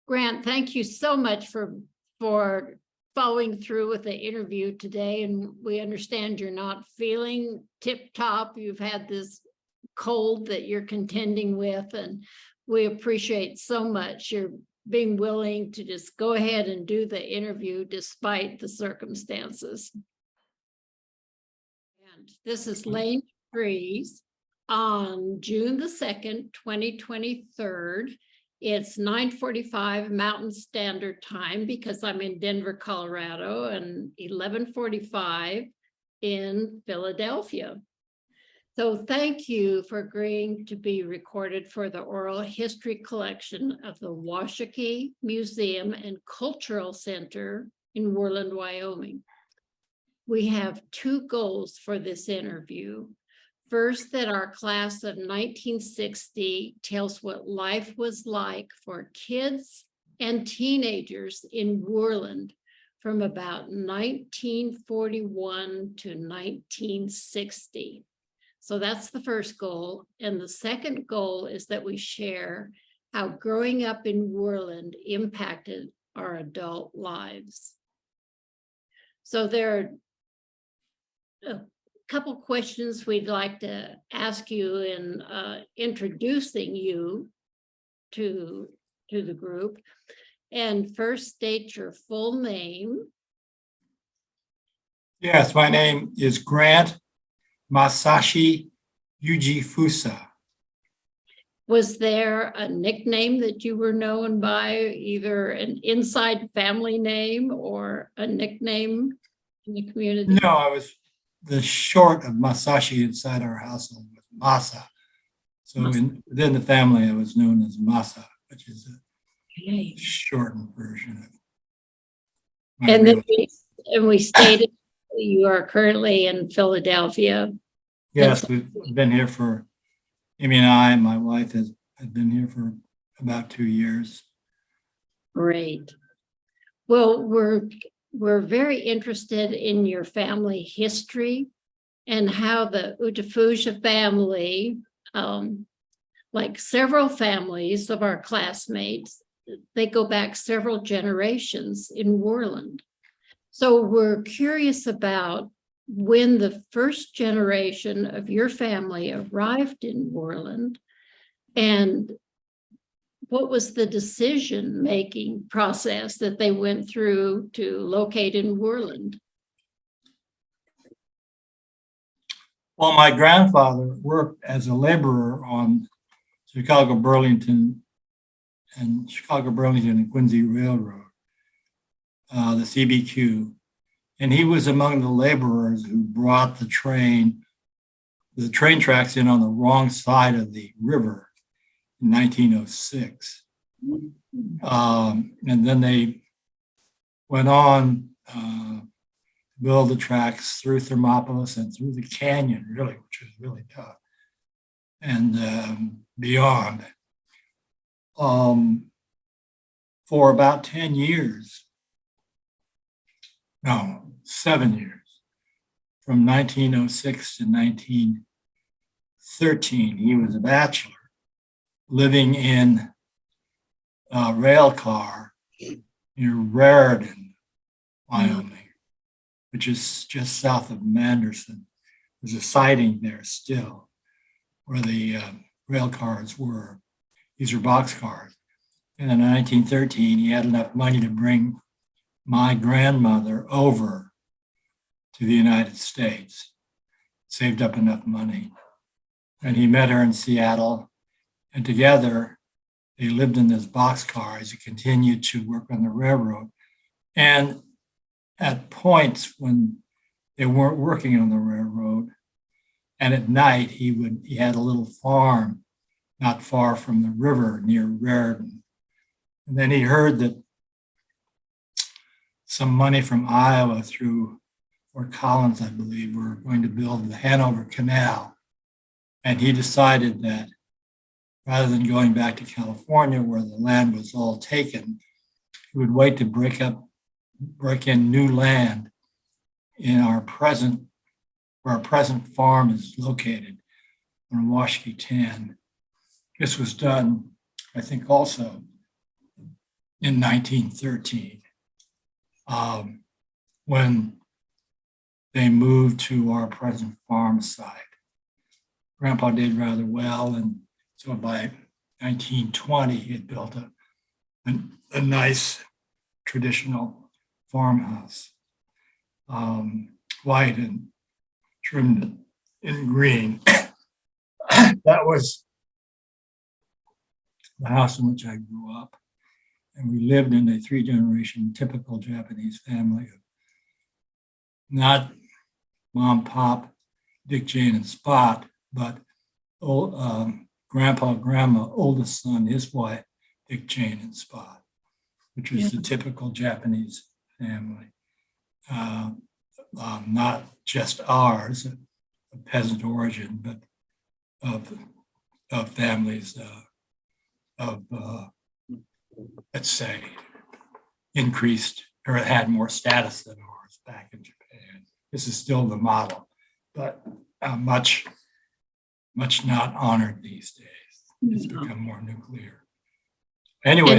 Grant, thank you so much for following through with the interview today. And we understand you're not feeling tip-top. You've had this cold that you're contending with, and we appreciate so much your being willing to just go ahead and do the interview despite the circumstances. And this is Lane Trees on June the 2nd, 2023. It's 9:45 Mountain Standard Time because I'm in Denver, Colorado, and 11:45 in Philadelphia. So thank you for agreeing to be recorded for the oral history collection of the Washakie Museum and Cultural Center in Worland, Wyoming. We have two goals for this interview. First, that our class of 1960 tells what life was like for kids and teenagers in Worland from about 1941 to 1960. So that's the first goal. And the second goal is that we share how growing up in Worland impacted our adult lives. So there are a couple questions we'd like to ask you in introducing you to the group. And first, state your full name. Yes, my name is Grant Masashi Ujifusa. Was there a nickname that you were known by, either an inside family name or a nickname in the community? No, I was the short of Masashi inside our household was Masa. So within the family, I was known as Masa, which is a shortened version of my And real then we stated you are currently in Philadelphia. Yes, we've been here for, Amy and I, my wife has been here for about 2 years. Great. Well, we're very interested in your family history and how the Ujifusa family, like several families of our classmates, they go back several generations in Worland. So we're curious about when the first generation of your family arrived in Worland, and what was the decision-making process that they went through to locate in Worland? Well, my grandfather worked as a laborer on Chicago-Burlington and Quincy Railroad, the CBQ. And he was among the laborers who brought the train tracks in on the wrong side of the river in 1906. And then they went on to build the tracks through Thermopolis and through the canyon, really, which was really tough, and beyond. For about 10 years, no, 7 years, from 1906 to 1913, he was a bachelor living in a rail car near Raritan, Wyoming, which is just south of Manderson. There's a siding there still where the rail cars were. These are boxcars. And in 1913, he had enough money to bring my grandmother over to the United States, saved up enough money. And he met her in Seattle, and together they lived in this boxcar as he continued to work on the railroad. And at points when they weren't working on the railroad, and at night he had a little farm not far from the river near Raritan. And then he heard that some money from Iowa through Fort Collins, I believe, were going to build the Hanover Canal. And he decided that rather than going back to California where the land was all taken, he would wait to break in new land in where our present farm is located on Washakie 10. This was done, I think, also in 1913, when they moved to our present farm site. Grandpa did rather well, and so by 1920, he had built a nice traditional farmhouse, white and trimmed in green. That was the house in which I grew up. And we lived in a three-generation typical Japanese family of not mom, pop, Dick, Jane, and Spot, but grandpa, grandma, oldest son, his wife, Dick, Jane, and Spot, which was the typical Japanese family. Not just ours, a peasant origin, but of families of let's say, increased or had more status than ours back in Japan. This is still the model, but much not honored these days. It's become more nuclear. Anyway,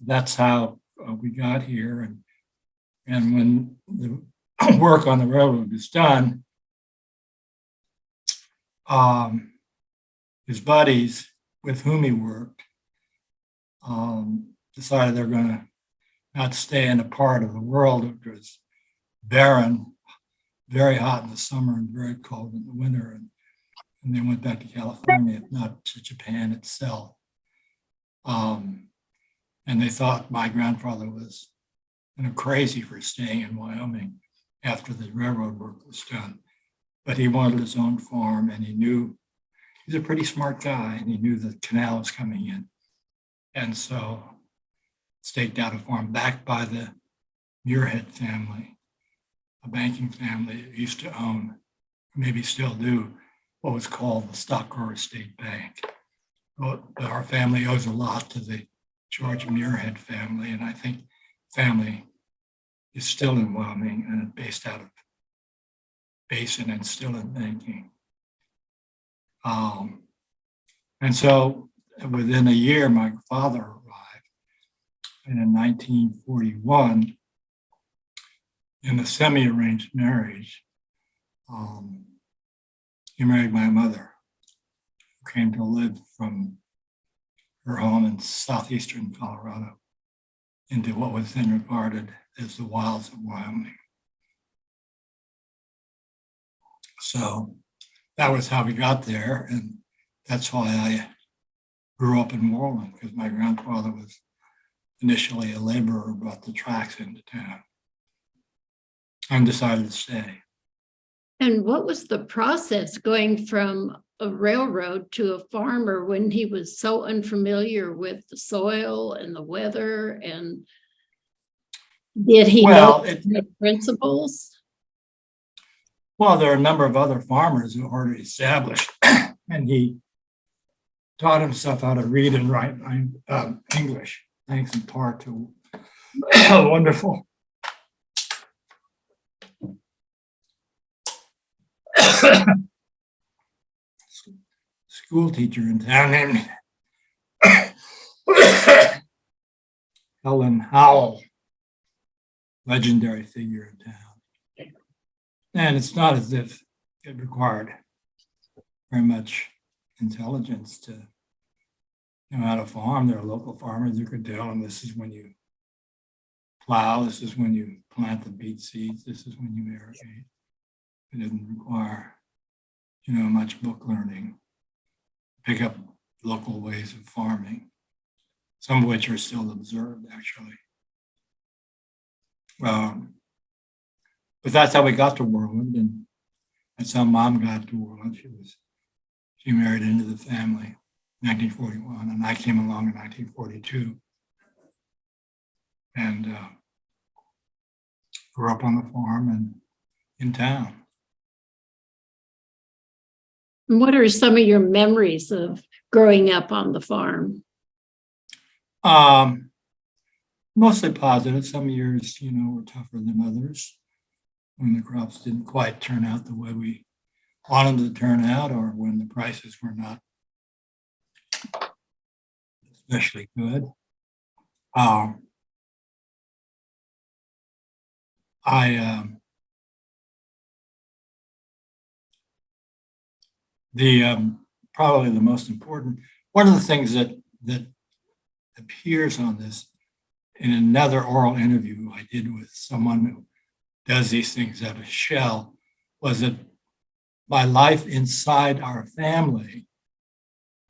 that's how we got here, and when the work on the railroad was done, his buddies with whom he worked decided they're going to not stay in a part of the world that was barren, very hot in the summer and very cold in the winter. And they went back to California, not to Japan itself. And they thought my grandfather was crazy for staying in Wyoming after the railroad work was done. But he wanted his own farm, and he knew he's a pretty smart guy, and he knew the canal was coming in. And so staked out a farm backed by the Muirhead family, a banking family that used to own, or maybe still do, what was called the Stockgrower State Bank. But our family owes a lot to the George Muirhead family, and I think family is still in Wyoming and based out of Basin and still in banking. And so within a year, my father arrived. And in 1941, in a semi-arranged marriage, he married my mother, who came to live from her home in southeastern Colorado into what was then regarded as the wilds of Wyoming. So that was how we got there, and that's why I grew up in Worland, because my grandfather was initially a laborer, brought the tracks into town, and decided to stay. And what was the process going from a railroad to a farmer when he was so unfamiliar with the soil and the weather? And did he know the principles? Well, there are a number of other farmers who are already established, and he taught himself how to read and write English, thanks in part to a wonderful school teacher in town named Helen Howell, legendary figure in town. And it's not as if it required very much intelligence to know how to farm. There are local farmers who could tell them this is when you plow, this is when you plant the beet seeds, this is when you irrigate. It didn't require, much book learning. Pick up local ways of farming, some of which are still observed, actually. But that's how we got to Worland, and that's how Mom got to Worland. She married into the family in 1941, and I came along in 1942, and grew up on the farm and in town. What are some of your memories of growing up on the farm? Mostly positive. Some years, were tougher than others when the crops didn't quite turn out the way we wanted them to turn out, or when the prices were not especially good. I probably the most important, one of the things that appears on this in another oral interview I did with someone who does these things out of shell, was that my life inside our family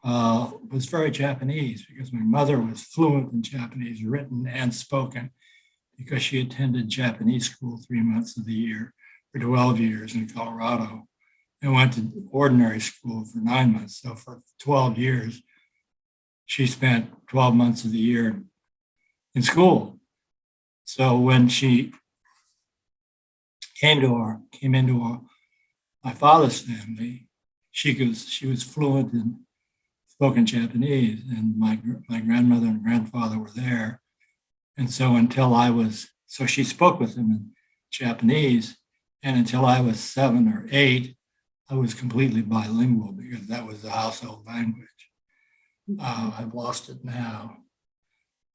was very Japanese, because my mother was fluent in Japanese, written and spoken, because she attended Japanese school 3 months of the year for 12 years in Colorado, and went to ordinary school for 9 months. So for 12 years, she spent 12 months of the year in school. So when she came into my father's family, she was fluent in spoken Japanese, and my grandmother and grandfather were there. And so so she spoke with them in Japanese, and until I was 7 or 8, I was completely bilingual, because that was the household language. I've lost it now.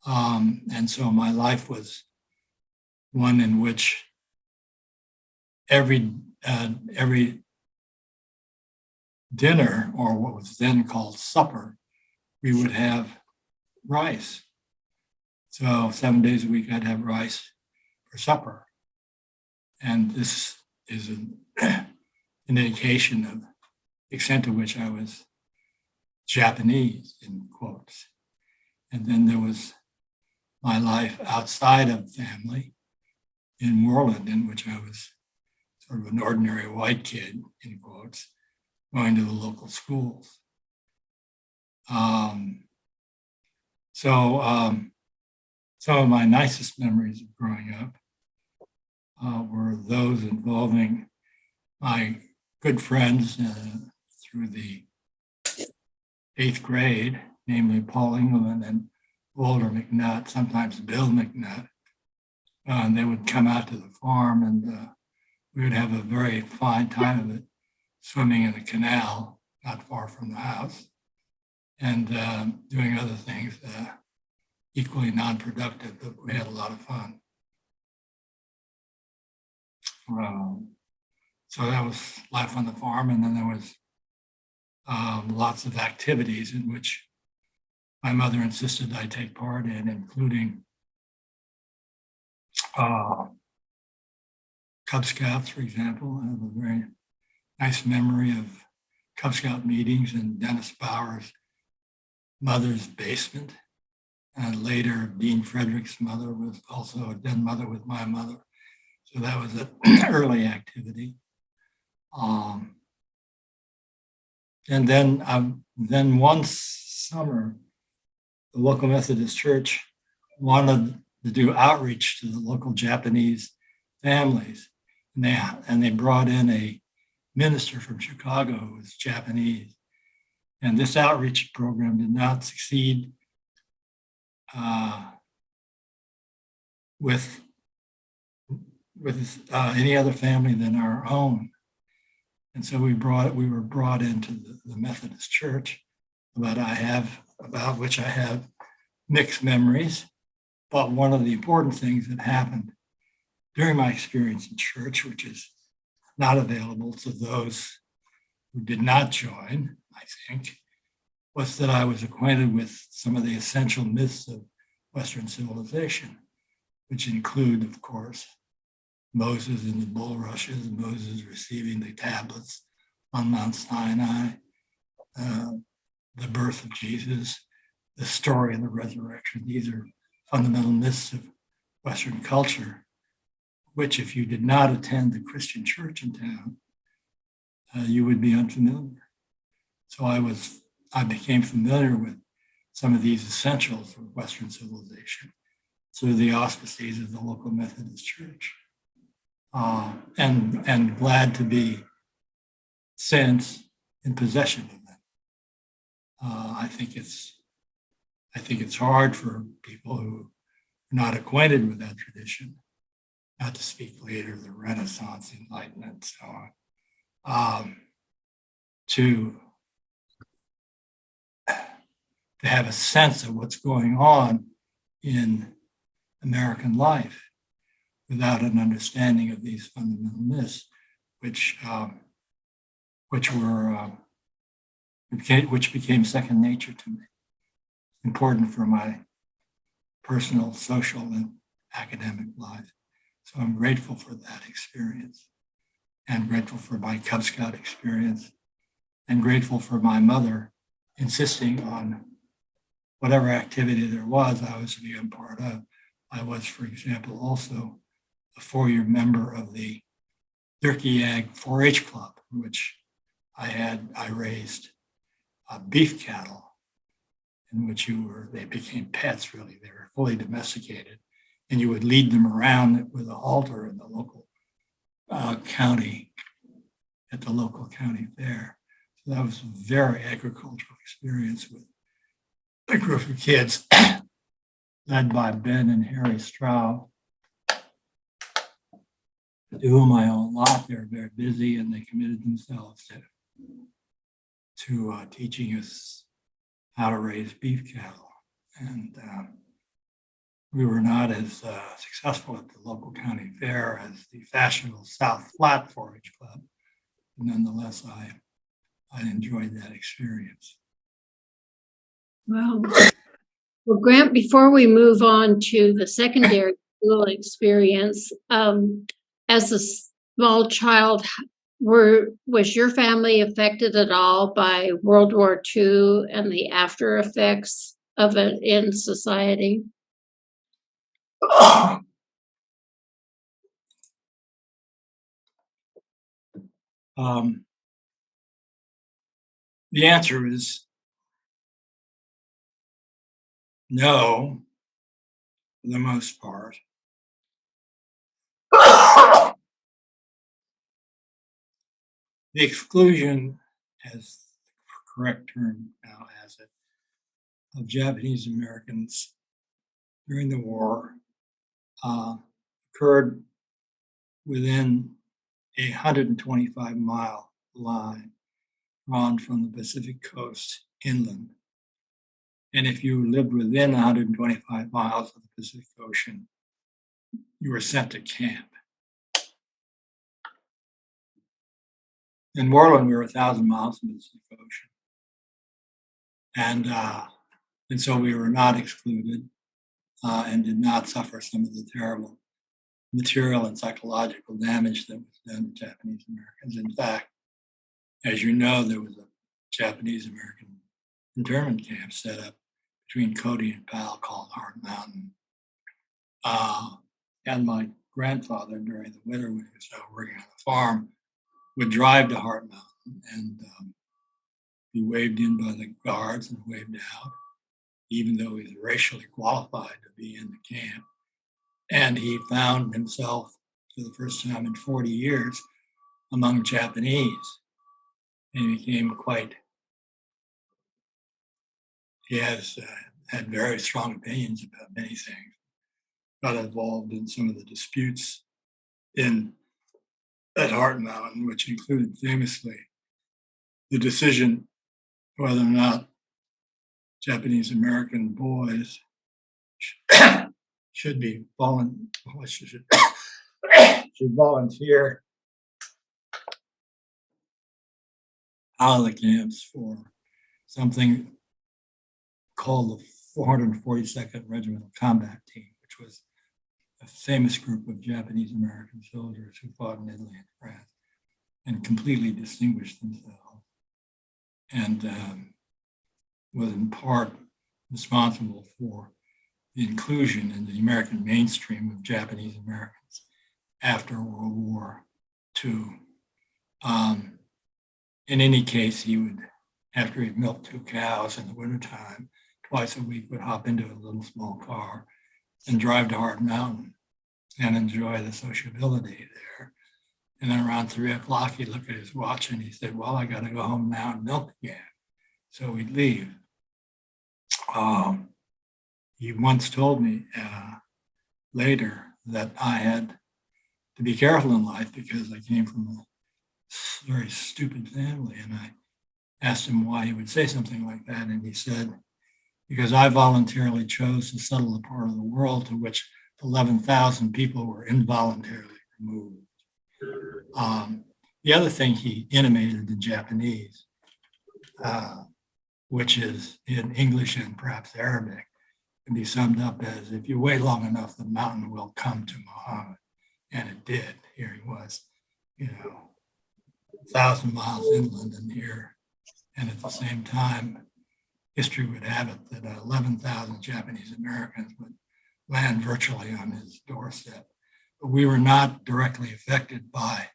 And so my life was one in which every dinner, or what was then called supper, we would have rice. So 7 days a week, I'd have rice for supper. And this is an indication of the extent to which I was Japanese, in quotes. And then there was my life outside of family in Worland, in which I was sort of an ordinary white kid, in quotes, going to the local schools. Some of my nicest memories of growing up were those involving my good friends through the 8th grade, namely Paul Engelman and Walter McNutt, sometimes Bill McNutt. And they would come out to the farm, and we would have a very fine time of it, swimming in the canal not far from the house, and doing other things equally non-productive, but we had a lot of fun. So that was life on the farm, and then there was lots of activities in which my mother insisted I take part in, including Cub Scouts, for example. I have a very nice memory of Cub Scout meetings in Dennis Bauer's mother's basement. And later, Dean Frederick's mother was also a den mother with my mother. So that was an early activity. And then one summer, the local Methodist Church wanted to do outreach to the local Japanese families. And they brought in a minister from Chicago who was Japanese. And this outreach program did not succeed with any other family than our own. And so we were brought into the Methodist Church, about which I have mixed memories. But one of the important things that happened during my experience in church, which is not available to those who did not join, I think, was that I was acquainted with some of the essential myths of Western civilization, which include, of course, Moses in the bulrushes, Moses receiving the tablets on Mount Sinai, the birth of Jesus, the story of the resurrection. These are fundamental myths of Western culture, which, if you did not attend the Christian church in town, you would be unfamiliar. So I became familiar with some of these essentials of Western civilization through the auspices of the local Methodist Church. And glad to be since in possession of them. I think it's hard for people who are not acquainted with that tradition, not to speak later the Renaissance, Enlightenment, and so on, to have a sense of what's going on in American life, without an understanding of these fundamental myths, which became second nature to me, important for my personal, social, and academic life. So I'm grateful for that experience, and grateful for my Cub Scout experience, and grateful for my mother insisting on whatever activity there was I was to be a part of. I was, for example, also a 4-year member of the Turkey Ag 4-H Club, in which I raised beef cattle, in which they became pets, really. They were fully domesticated, and you would lead them around with a halter in the local county, at the local county fair. So that was a very agricultural experience with a group of kids led by Ben and Harry Stroud, to whom I owe a lot. They're very busy, and they committed themselves to teaching us how to raise beef cattle. And we were not as successful at the local county fair as the fashionable South Flat 4-H Club. Nonetheless, I enjoyed that experience. Well, Grant, before we move on to the secondary school experience, as a small child, was your family affected at all by World War II and the after effects of it in society? The answer is no, for the most part. The exclusion, as the correct term now has it, of Japanese Americans during the war occurred within a 125-mile line drawn from the Pacific coast inland. And if you lived within 125 miles of the Pacific Ocean, you were sent to camp. In Worland, we were 1,000 miles from the Pacific Ocean. And so we were not excluded and did not suffer some of the terrible material and psychological damage that was done to Japanese Americans. In fact, as you know, there was a Japanese American internment camp set up between Cody and Powell called Hard Mountain. And my grandfather, during the winter when he was working on the farm, would drive to Hard Mountain and be waved in by the guards and waved out, even though he was racially qualified to be in the camp. And he found himself, for the first time in 40 years, among Japanese. And he became he had very strong opinions about many things. Got involved in some of the disputes at Hard Mountain, which included famously the decision whether or not Japanese American boys should volunteer out of the camps for something called the 442nd Regimental Combat Team, which was a famous group of Japanese American soldiers who fought in Italy and France and completely distinguished themselves, and was in part responsible for the inclusion in the American mainstream of Japanese Americans after World War II. In any case, he would, after he'd milked 2 cows in the wintertime, twice a week would hop into a little small car and drive to Hard Mountain and enjoy the sociability there. And then around 3 o'clock, he'd look at his watch and he said, well, I got to go home now and milk again. So we'd leave. He once told me later that I had to be careful in life because I came from a very stupid family. And I asked him why he would say something like that. And he said, because I voluntarily chose to settle the part of the world to which 11,000 people were involuntarily removed. The other thing he intimated in Japanese, which is in English and perhaps Arabic, can be summed up as, if you wait long enough, the mountain will come to Muhammad. And it did. Here he was, 1,000 miles inland and here. And at the same time, history would have it that 11,000 Japanese Americans would land virtually on his doorstep. But we were not directly affected by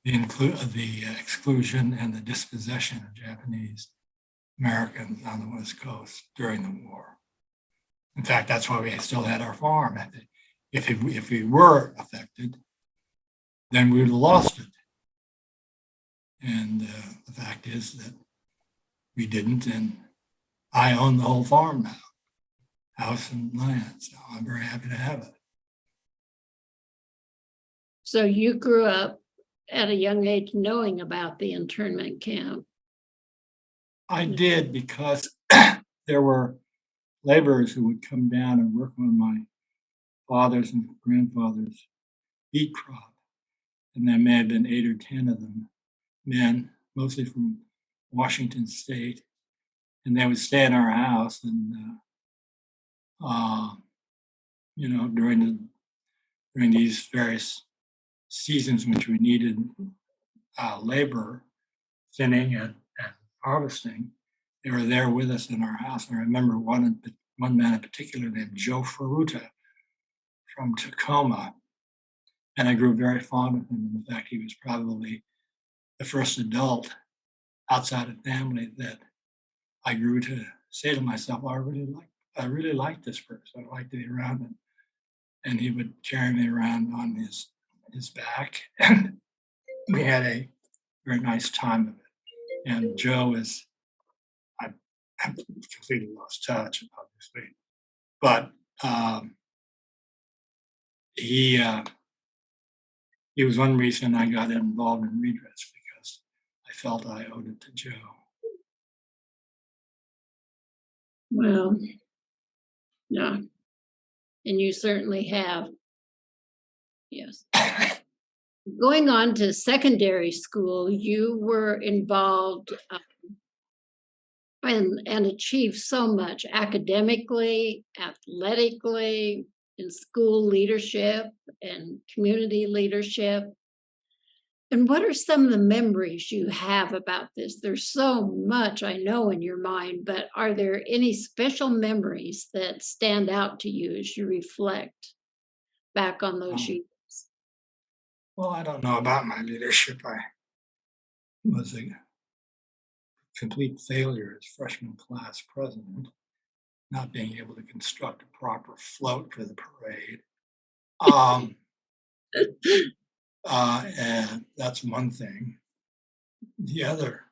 the exclusion and the dispossession of Japanese Americans on the West Coast during the war. In fact, that's why we still had our farm. If we were affected, then we would have lost it. And the fact is that we didn't, and I own the whole farm now, house and land, so I'm very happy to have it. So you grew up at a young age knowing about the internment camp. I did, because there were laborers who would come down and work on my father's and grandfather's beet crop. And there may have been 8 or 10 of them, men, mostly from Washington State. And they would stay in our house, and during these various seasons in which we needed labor, thinning and harvesting, they were there with us in our house. And I remember one man in particular named Joe Ferruta from Tacoma, and I grew very fond of him. In fact, he was probably the first adult outside of family that I grew to say to myself, I really like this person. I like to be around him. And he would carry me around on his back. And we had a very nice time of it. And Joe I've completely lost touch, obviously. But he was one reason I got involved in redress, because I felt I owed it to Joe. Well, yeah, and you certainly have. Yes. Going on to secondary school, you were involved and achieved so much academically, athletically, in school leadership and community leadership. And what are some of the memories you have about this? There's so much I know in your mind, but are there any special memories that stand out to you as you reflect back on those years? Well, I don't know about my leadership. I was a complete failure as freshman class president, not being able to construct a proper float for the parade. And that's one thing. The other,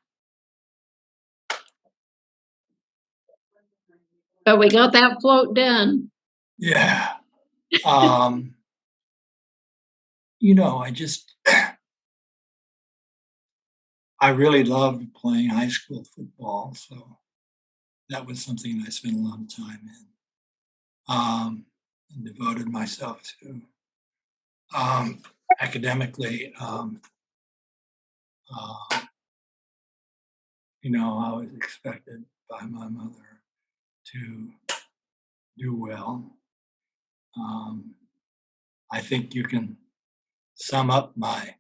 But we got that float done. yeah. I really loved playing high school football, so that was something I spent a lot of time in, and devoted myself to. Academically, I was expected by my mother to do well. I think you can sum up my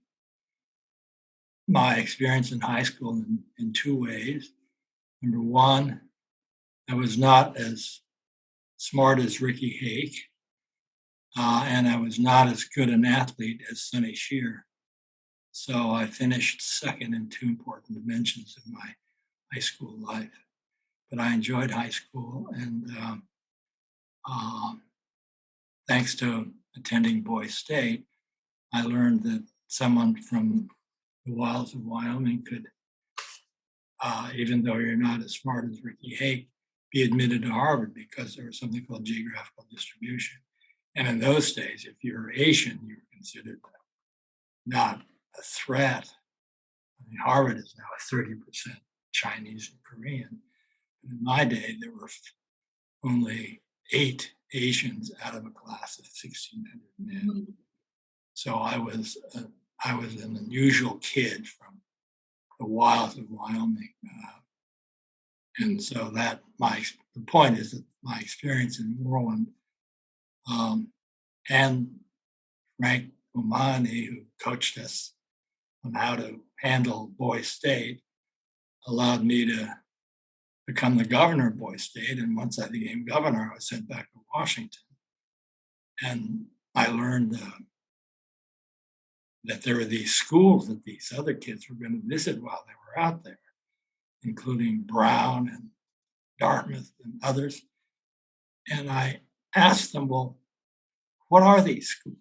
experience in high school in 2 ways. Number one, I was not as smart as Ricky Hake, and I was not as good an athlete as Sonny Shear. So I finished second in 2 important dimensions of my high school life. But I enjoyed high school, and thanks to attending Boys State, I learned that someone from the wilds of Wyoming could, even though you're not as smart as Ricky Hake, be admitted to Harvard because there was something called geographical distribution. And in those days, if you were Asian, you were considered not a threat. I mean, Harvard is now 30% Chinese and Korean. And in my day, there were only 8 Asians out of a class of 1,600 men. So I was an unusual kid from the wilds of Wyoming, and so the point is that my experience in Worland, and Frank Omani, who coached us on how to handle Boy State, allowed me to become the governor of Boy State. And once I became governor, I was sent back to Washington. And I learned that there were these schools that these other kids were going to visit while they were out there, including Brown and Dartmouth and others. And I asked them, well, what are these schools?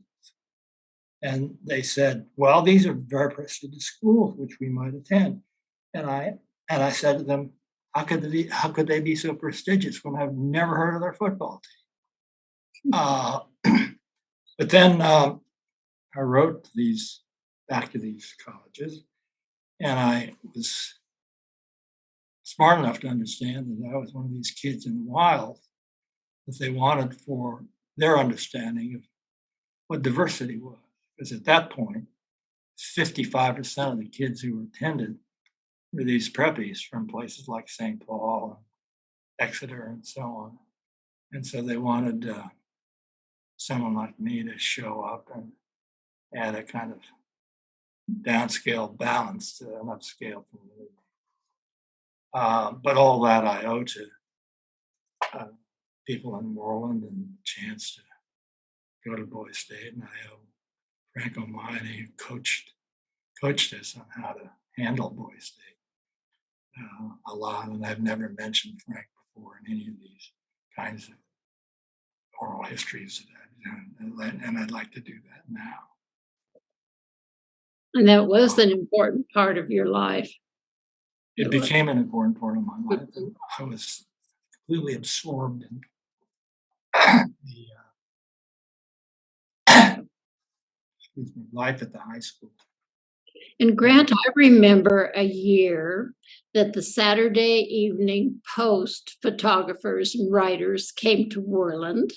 And they said, well, these are very prestigious schools which we might attend. And I said to them, how could they be so prestigious when I've never heard of their football team? But then I wrote back to these colleges, and I was smart enough to understand that I was one of these kids in the wild that they wanted for their understanding of what diversity was. Because at that point, 55% of the kids who attended were these preppies from places like St. Paul, Exeter, and so on. And so they wanted someone like me to show up and add a kind of downscale balance to an upscale community. But all that I owe to people in Worland and the chance to go to Boy State, and I owe Frank Omani, who coached us on how to handle Boy State a lot. And I've never mentioned Frank before in any of these kinds of oral histories that I've done, and I'd like to do that now. And that was an important part of your life. It became an important part of my life. And I was completely absorbed in the life at the high school. And Grant, I remember a year that the Saturday Evening Post photographers and writers came to Worland,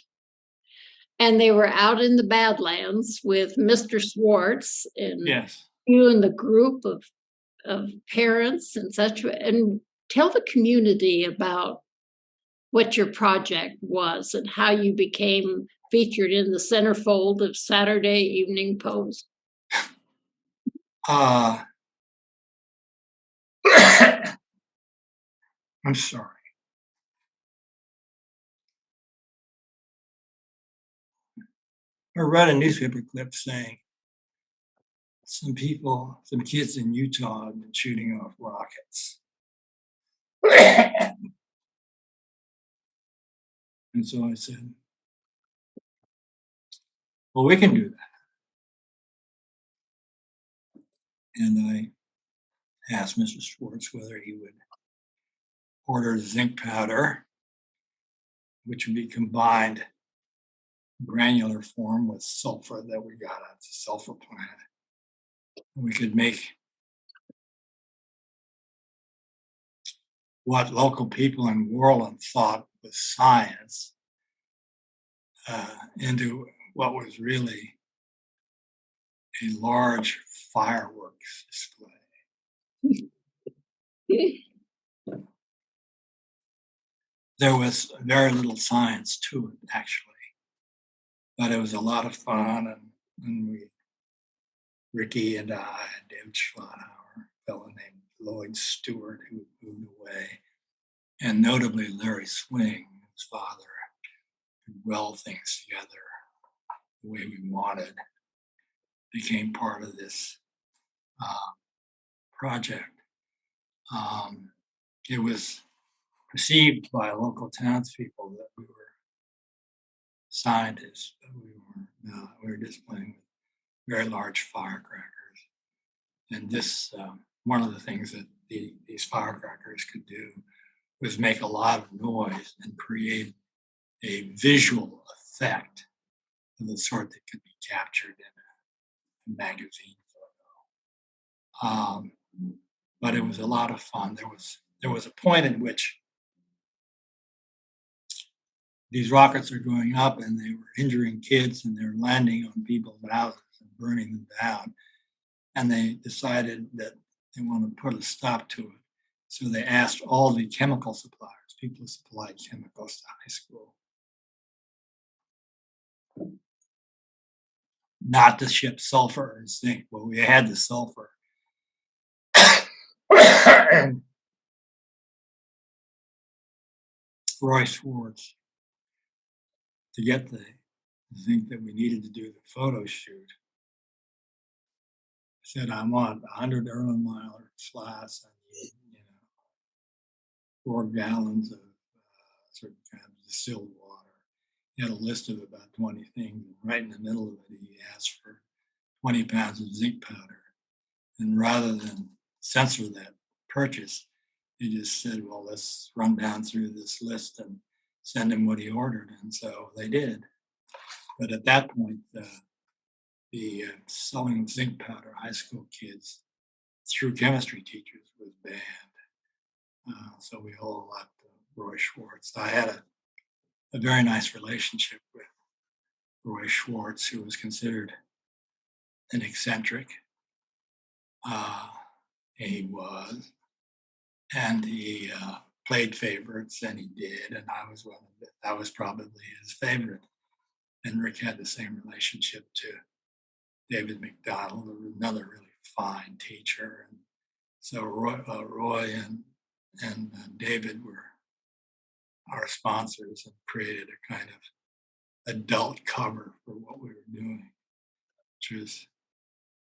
and they were out in the Badlands with Mr. Swartz and Yes. you and the group of parents and such, and tell the community about what your project was and how you became featured in the centerfold of Saturday Evening Post. I'm sorry. I read a newspaper clip saying some kids in Utah have been shooting off rockets. And so I said, well, we can do that. And I asked Mr. Schwartz whether he would order zinc powder, which would be combined granular form with sulfur that we got at the sulfur plant. And we could make what local people in Worland thought was science into what was really a large fireworks display. There was very little science to it, actually, but it was a lot of fun. And Ricky and I, and David Schlotthauer, a fellow named Lloyd Stewart, who moved away, and notably Larry Swing, his father, could weld things together the way we wanted, became part of this project. It was perceived by local townspeople that we were scientists, but we weren't. No, we were just playing with very large firecrackers. And this, one of the things that these firecrackers could do was make a lot of noise and create a visual effect of the sort that could be captured in a magazine photo. But it was a lot of fun. There was a point in which these rockets are going up and they were injuring kids and they're landing on people's houses and burning them down. And they decided that they want to put a stop to it. So they asked all the chemical suppliers, people who supplied chemicals to high school, not to ship sulfur and zinc. Well, we had the sulfur. And Roy Schwartz, to get the zinc that we needed to do the photo shoot, said, I want 100 Erlenmeyer flasks and 4 gallons of certain kinds of distilled water. He had a list of about 20 things. And right in the middle of it, he asked for 20 pounds of zinc powder. And rather than censor that purchase, he just said, well, let's run down through this list and send him what he ordered. And so they did. But at that point, the selling of zinc powder high school kids through chemistry teachers was banned. So we owe a lot to Roy Schwartz. I had a very nice relationship with Roy Schwartz, who was considered an eccentric. He was, and he played favorites, and he did, and I was one of it. I was probably his favorite. And Rick had the same relationship to David McDonald, another really fine teacher. And so Roy and David were our sponsors and created a kind of adult cover for what we were doing, which was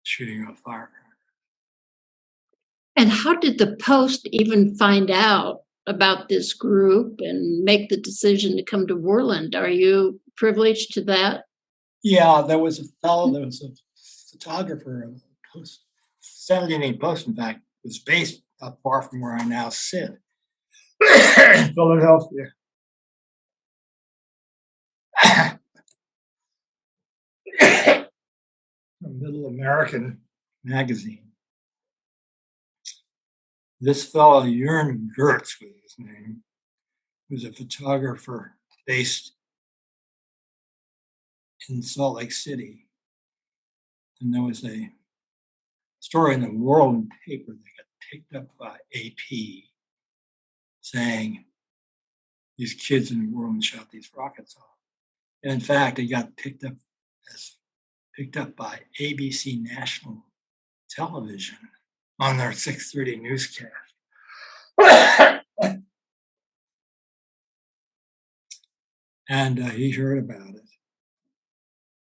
shooting off firecrackers. And how did the Post even find out about this group and make the decision to come to Worland? Are you privileged to that? Yeah, there was a fellow, there was a photographer of the Post, Saturday Evening Post, in fact, was based not far from where I now sit, in Philadelphia. A Middle American magazine. This fellow, Jörn Gertz was his name, was a photographer based in Salt Lake City. And there was a story in the Worland paper that got picked up by AP saying these kids in Worland shot these rockets off. And in fact, it got picked up by ABC National Television on their 6:30 newscast. And he heard about it.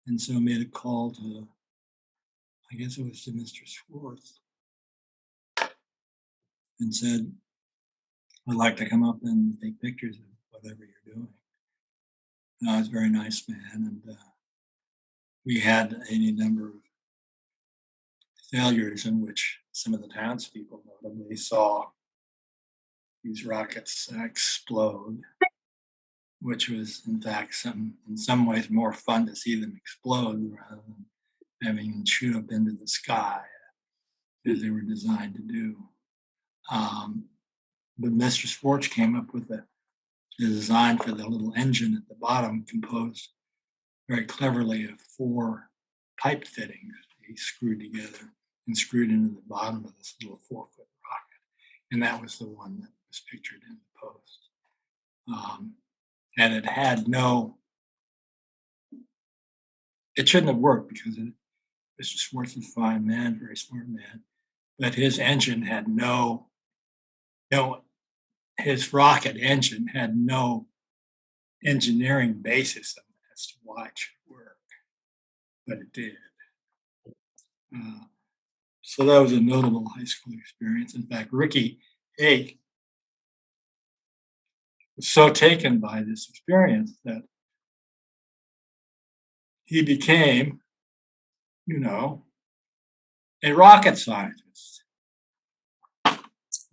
And so made a call to, I guess it was to Mr. Schwartz, and said, I'd like to come up and take pictures of whatever you're doing. And I was a very nice man, and we had any number of failures in which some of the townspeople notably saw these rockets explode, which was in fact in some ways more fun to see them explode rather than having them shoot up into the sky as they were designed to do. But Mr. Schwartz came up with the design for the little engine at the bottom, composed very cleverly of 4 pipe fittings he screwed together and screwed into the bottom of this little 4-foot rocket. And that was the one that was pictured in the Post. And it had it shouldn't have worked because Mr. Schwartz is a fine man, very smart man, but his engine had his rocket engine had no engineering basis as to why it should work, but it did. So that was a notable high school experience. In fact, Ricky Hake was so taken by this experience that he became, a rocket scientist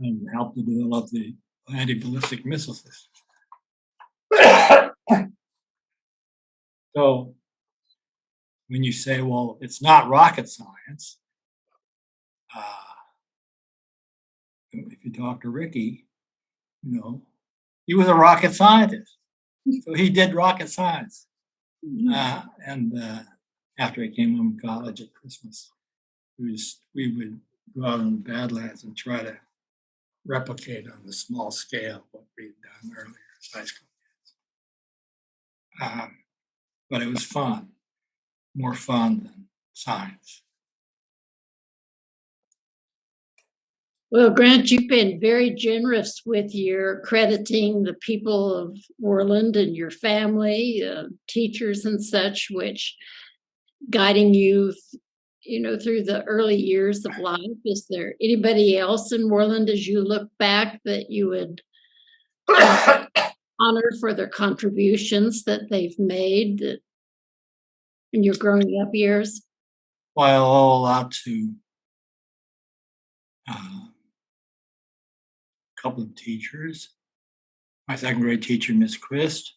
and helped to develop the anti-ballistic missile system. So when you say, well, it's not rocket science, if you talk to Ricky, he was a rocket scientist. So he did rocket science. Mhm. And after he came home from college at Christmas, we would go out in the Badlands and try to replicate on the small scale what we'd done earlier as high school kids. But it was fun, more fun than science. Well, Grant, you've been very generous with your crediting the people of Worland and your family, teachers and such, which guiding you, through the early years of life. Is there anybody else in Worland as you look back that you would honor for their contributions that they've made in your growing up years? Well, I owe a lot to a couple of teachers. My second grade teacher, Miss Christ,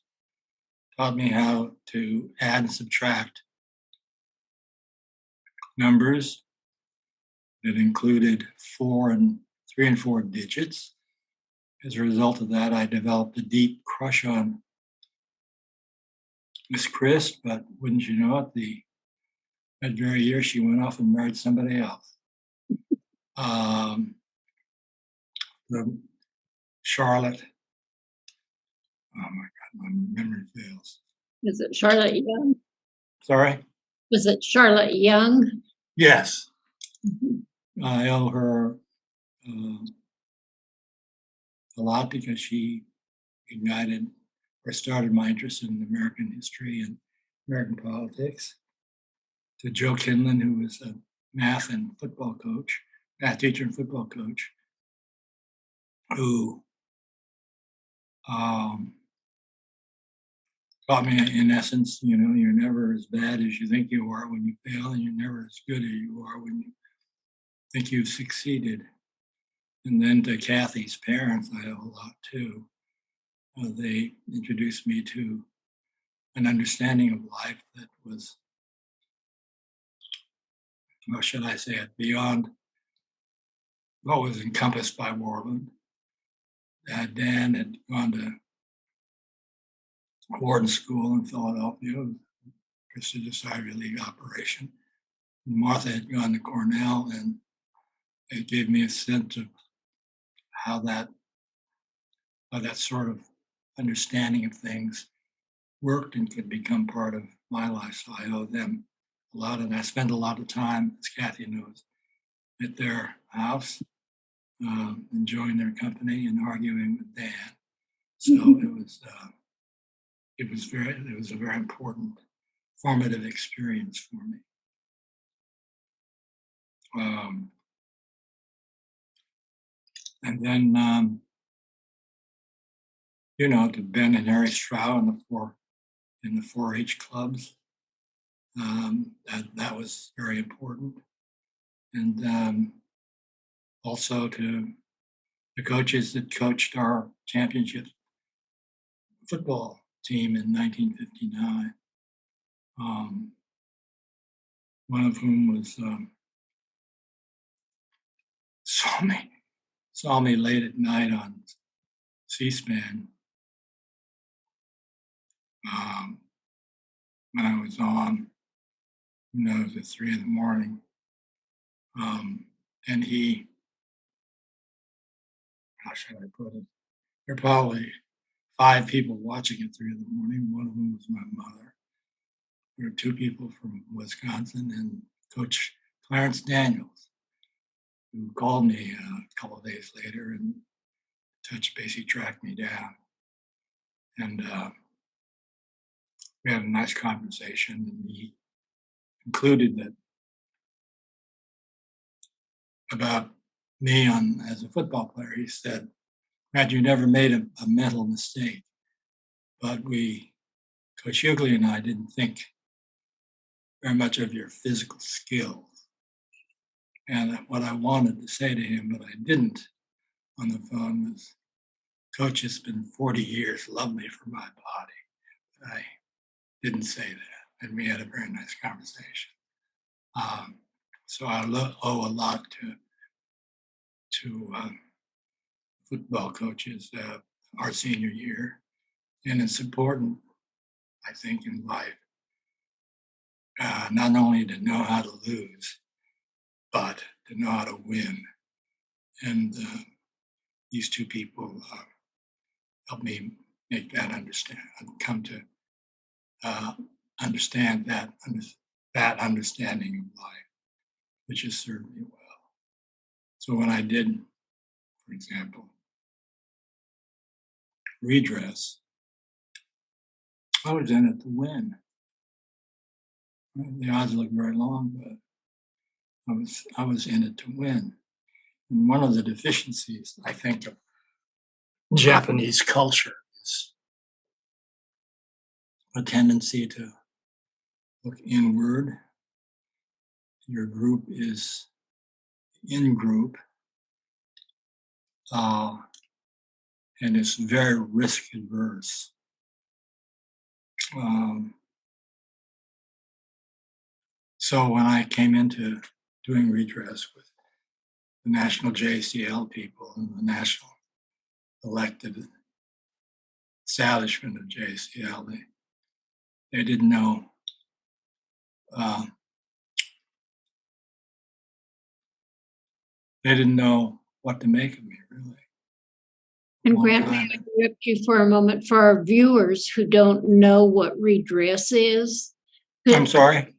taught me how to add and subtract numbers that included 3 and 4 digits. As a result of that, I developed a deep crush on Miss Christ, but wouldn't you know it, that very year she went off and married somebody else. The Charlotte, oh my God, my memory fails. Is it Charlotte Young? Sorry? Was it Charlotte Young? Yes, Mhm. I owe her a lot because she ignited or started my interest in American history and American politics. To Joe Kinlan, who was a math teacher and football coach, who um, taught me, in essence, you're never as bad as you think you are when you fail, and you're never as good as you are when you think you've succeeded. And then to Kathy's parents, I owe a lot too. They introduced me to an understanding of life that was, how should I say it, beyond what was encompassed by Worland. Dan had gone to Wharton School in Philadelphia, prestigious Ivy League operation. And Martha had gone to Cornell, and it gave me a sense of how that sort of understanding of things worked and could become part of my life. So I owe them a lot, and I spend a lot of time, as Kathy knows, at their house, enjoying their company and arguing with Dan. So it was a very important formative experience for me. And then to Ben and Harry Strow in the 4-H clubs, that was very important. And also to the coaches that coached our championship football team in 1959. One of whom was saw me late at night on C-SPAN when I was on, at 3 in the morning. And how should I put it? There are probably 5 people watching at 3 in the morning. One of them was my mother. There were 2 people from Wisconsin and Coach Clarence Daniels, who called me a couple of days later and basically tracked me down. And we had a nice conversation, and he concluded that about me as a football player. He said, "Matt, you never made a mental mistake, but Coach Hughley and I didn't think very much of your physical skills." And what I wanted to say to him, but I didn't on the phone, was, "Coach, it's been 40 years. Love me for my body." I didn't say that, and we had a very nice conversation. So I owe a lot to football coaches our senior year, And it's important, I think, in life, not only to know how to lose, but to know how to win. And these two people helped me make that understand, come to understand that understanding of life, which has served me well. So when I did, for example, redress, I was in it to win. The odds looked very long, but I was in it to win. And one of the deficiencies, I think, of Japanese culture is a tendency to look inward. Your group is in group, and it's very risk adverse. So when I came into doing redress with the national JCL people and the national elected establishment of JCL, they didn't know what to make of me, really. And Grant, may I interrupt you for a moment for our viewers who don't know what redress is? I'm sorry?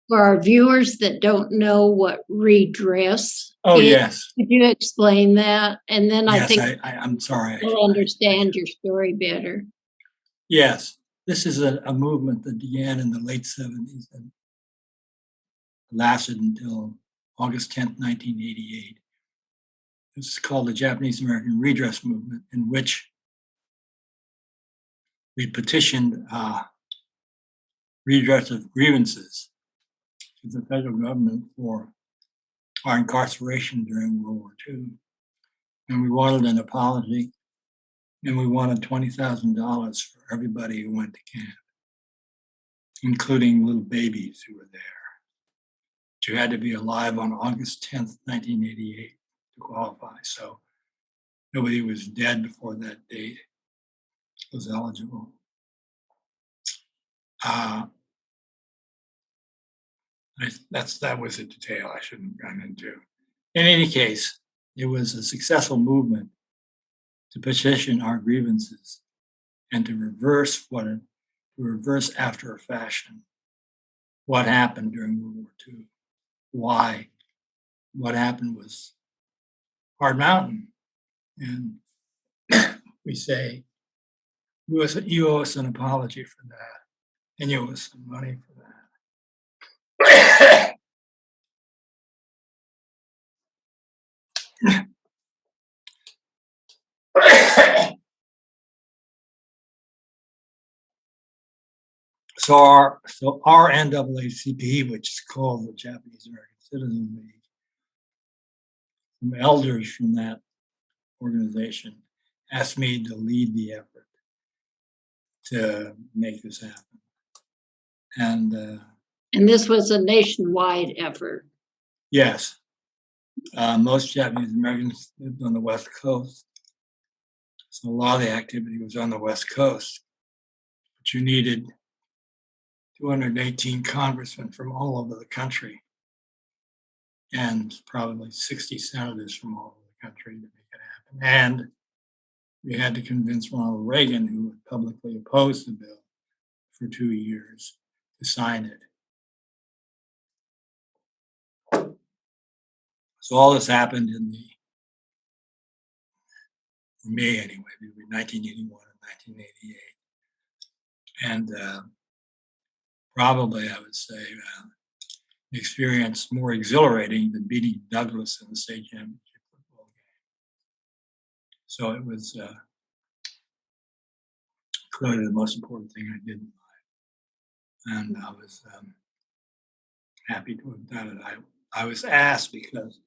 For our viewers that don't know what redress Oh, is, yes. could you explain that? And then I Yes, think I'm sorry. we'll understand your story better. Yes, this is a movement that began in the late 70s and lasted until August 10th, 1988. It's called the Japanese American Redress Movement, in which we petitioned redress of grievances to the federal government for our incarceration during World War II. And we wanted an apology, and we wanted $20,000 for everybody who went to camp, including little babies who were there. But you had to be alive on August 10th, 1988 to qualify. So nobody was dead before that date was eligible. That was a detail I shouldn't have gone into. In any case, it was a successful movement to petition our grievances and to reverse after a fashion what happened during World War II. Why? What happened was Hard Mountain. And we say, you owe us an apology for that, and you owe us some money for that. So our NAACP, which is called the Japanese American Citizens League, some elders from that organization asked me to lead the effort to make this happen. And this was a nationwide effort. Yes, most Japanese Americans lived on the West Coast, so a lot of the activity was on the West Coast. But you needed 218 congressmen from all over the country and probably 60 senators from all over the country to make it happen. And we had to convince Ronald Reagan, who had publicly opposed the bill for 2 years, to sign it. So all this happened for me anyway, between 1981 and 1988. And probably, I would say, an experience more exhilarating than beating Douglas in the state championship football game. So it was clearly the most important thing I did in life. And I was happy to have done it. I was asked because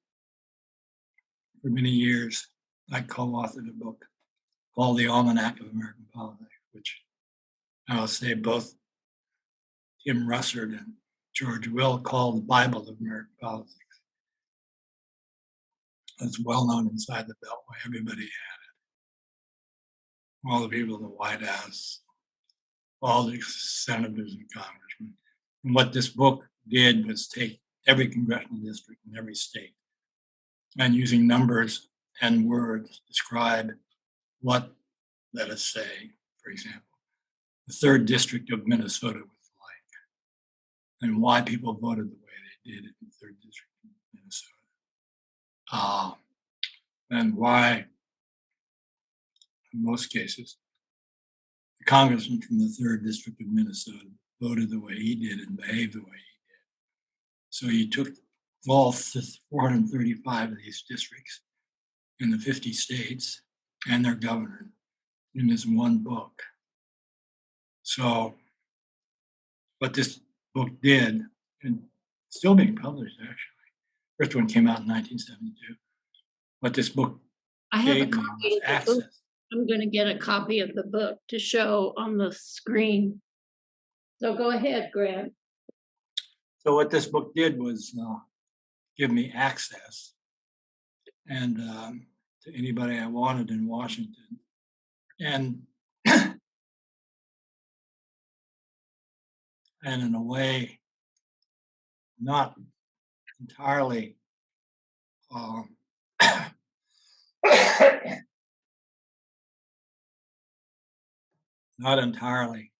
for many years I co-authored a book called The Almanac of American Politics, which I'll say both Tim Russert and George Will called the Bible of American politics. It's well known inside the Beltway. Everybody had it. All the people in the White House, all the senators and congressmen. And what this book did was take every congressional district in every state and using numbers and words describe what, let us say, for example, the 3rd district of Minnesota was like, and why people voted the way they did in the 3rd district of Minnesota. And why, in most cases, the congressman from the 3rd district of Minnesota voted the way he did and behaved the way he did. So you took all 435 of these districts in the 50 states and their governor in this one book. So what this book did, and still being published actually, first one came out in 1972. What this book I have a gave me copy was of the book. access. I'm gonna get a copy of the book to show on the screen. So go ahead, Grant. So what this book did was give me access and to anybody I wanted in Washington. And and in a way, not entirely not entirely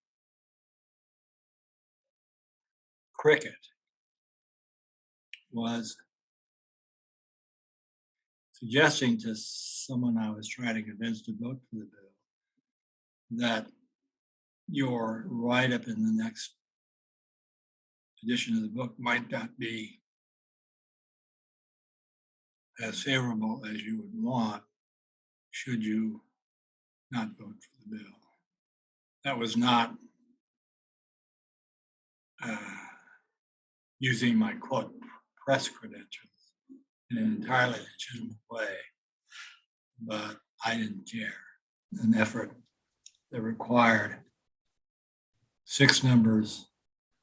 cricket, was suggesting to someone I was trying to convince to vote for the bill that your write-up in the next edition of the book might not be as favorable as you would want should you not vote for the bill. That was not using my quote press credentials in an entirely legitimate way, but I didn't care. An effort that required 6 numbers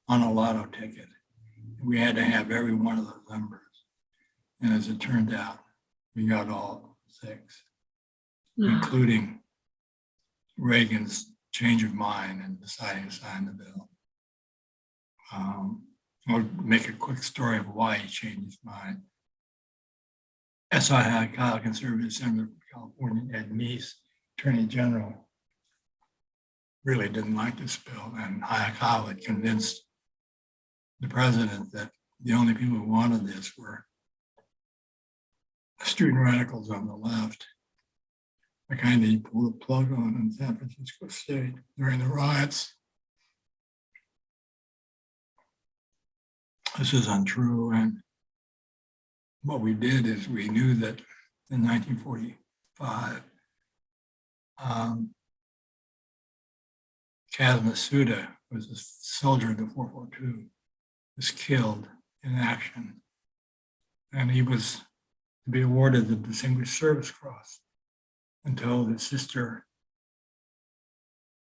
on a lotto ticket. We had to have every one of those numbers. And as it turned out, we got all 6, including Reagan's change of mind and deciding to sign the bill. I'll make a quick story of why he changed his mind. S.I. Hayakawa, conservative senator from California, Ed Meese, attorney general, really didn't like this bill. And Hayakawa had convinced the president that the only people who wanted this were student radicals on the left, the kind that he pulled the plug on in San Francisco State during the riots. This is untrue. And what we did is we knew that in 1945, Kaz Masuda was a soldier of the 442, was killed in action. And he was to be awarded the Distinguished Service Cross until his sister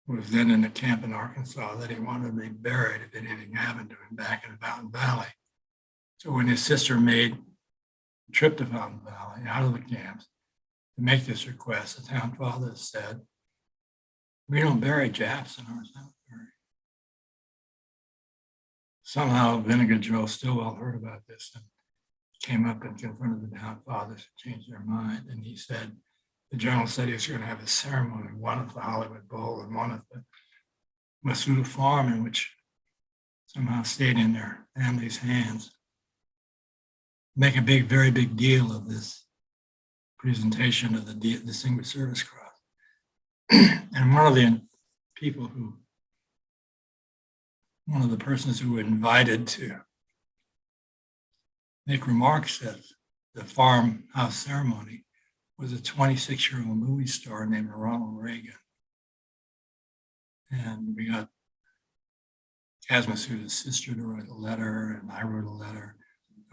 was then in a camp in Arkansas that he wanted to be buried if anything happened to him back in Fountain Valley. So when his sister made the trip to Fountain Valley out of the camps to make this request, the town father said, "We don't bury Japs in our cemetery." Somehow Vinegar Joe Stillwell heard about this and came up and confronted the town fathers who changed their mind. And he said, the general said he was going to have a ceremony, one at the Hollywood Bowl and one at the Masuda Farm, in which somehow stayed in their family's hands. Make a very big deal of this presentation of the Distinguished Service Cross. And one of the persons who were invited to make remarks at the farmhouse ceremony was a 26-year-old movie star named Ronald Reagan. And we got Kaz Masuda's sister to write a letter, and I wrote a letter.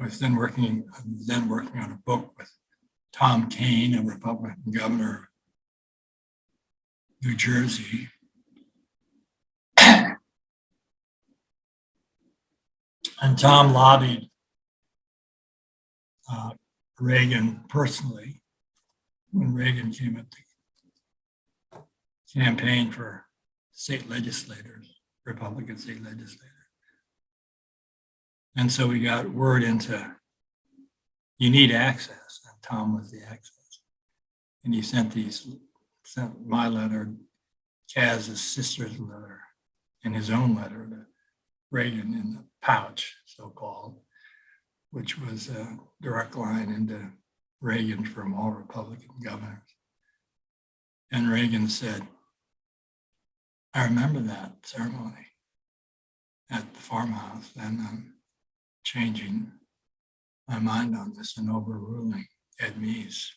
I was then working on a book with Tom Kean, a Republican governor of New Jersey. And Tom lobbied Reagan personally when Reagan came up to campaign for state legislators, Republican state legislators. And so we got word into, you need access, and Tom was the access. And he sent my letter, Kaz's sister's letter, and his own letter to Reagan in the pouch, so-called, which was a direct line into Reagan from all Republican governors. And Reagan said, I remember that ceremony at the farmhouse, and I'm changing my mind on this and overruling Ed Meese.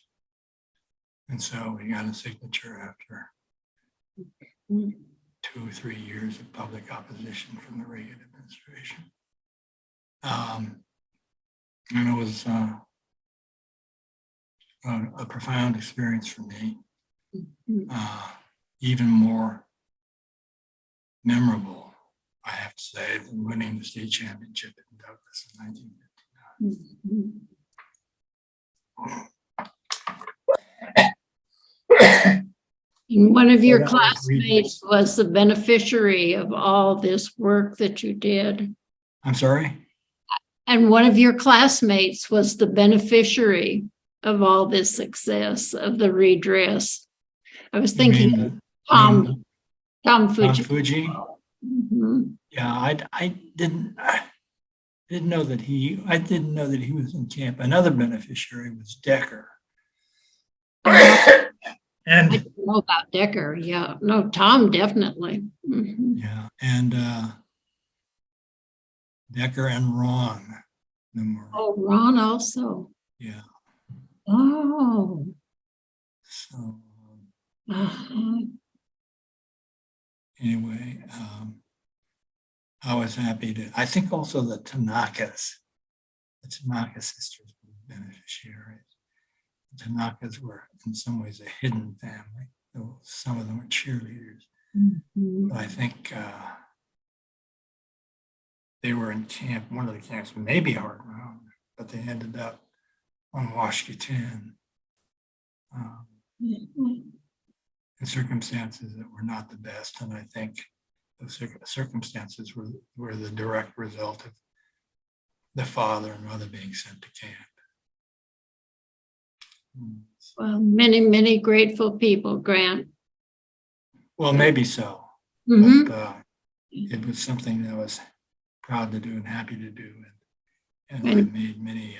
And so we got a signature after 2 or 3 years of public opposition from the Reagan administration. And it was a profound experience for me, even more memorable, I have to say, than winning the state championship in Douglas in 1959. And one of your that was classmates was the beneficiary of all this work that you did. I'm sorry? And one of your classmates was the beneficiary of all this success of the redress. I was thinking Tom Fuji. Fuji? Mhm. Yeah, I didn't know that he was in camp. Another beneficiary was Decker. I And didn't know about Decker. Yeah, no, Tom definitely. Mhm. yeah, and Decker and Ron. Oh, Ron also. Yeah. Oh. So Uh-huh. anyway, I was happy to. I think also the Tanaka sisters were beneficiaries. The Tanakas were in some ways a hidden family, though some of them were cheerleaders. Mhm. But I think they were in camp, one of the camps, maybe Hard Mountain, but they ended up on Washington Mhm. in circumstances that were not the best. And I think those circumstances were the direct result of the father and mother being sent to camp. Well, many, many grateful people, Grant. Well, maybe so, Mhm. but it was something that I was proud to do and happy to do. And I And made many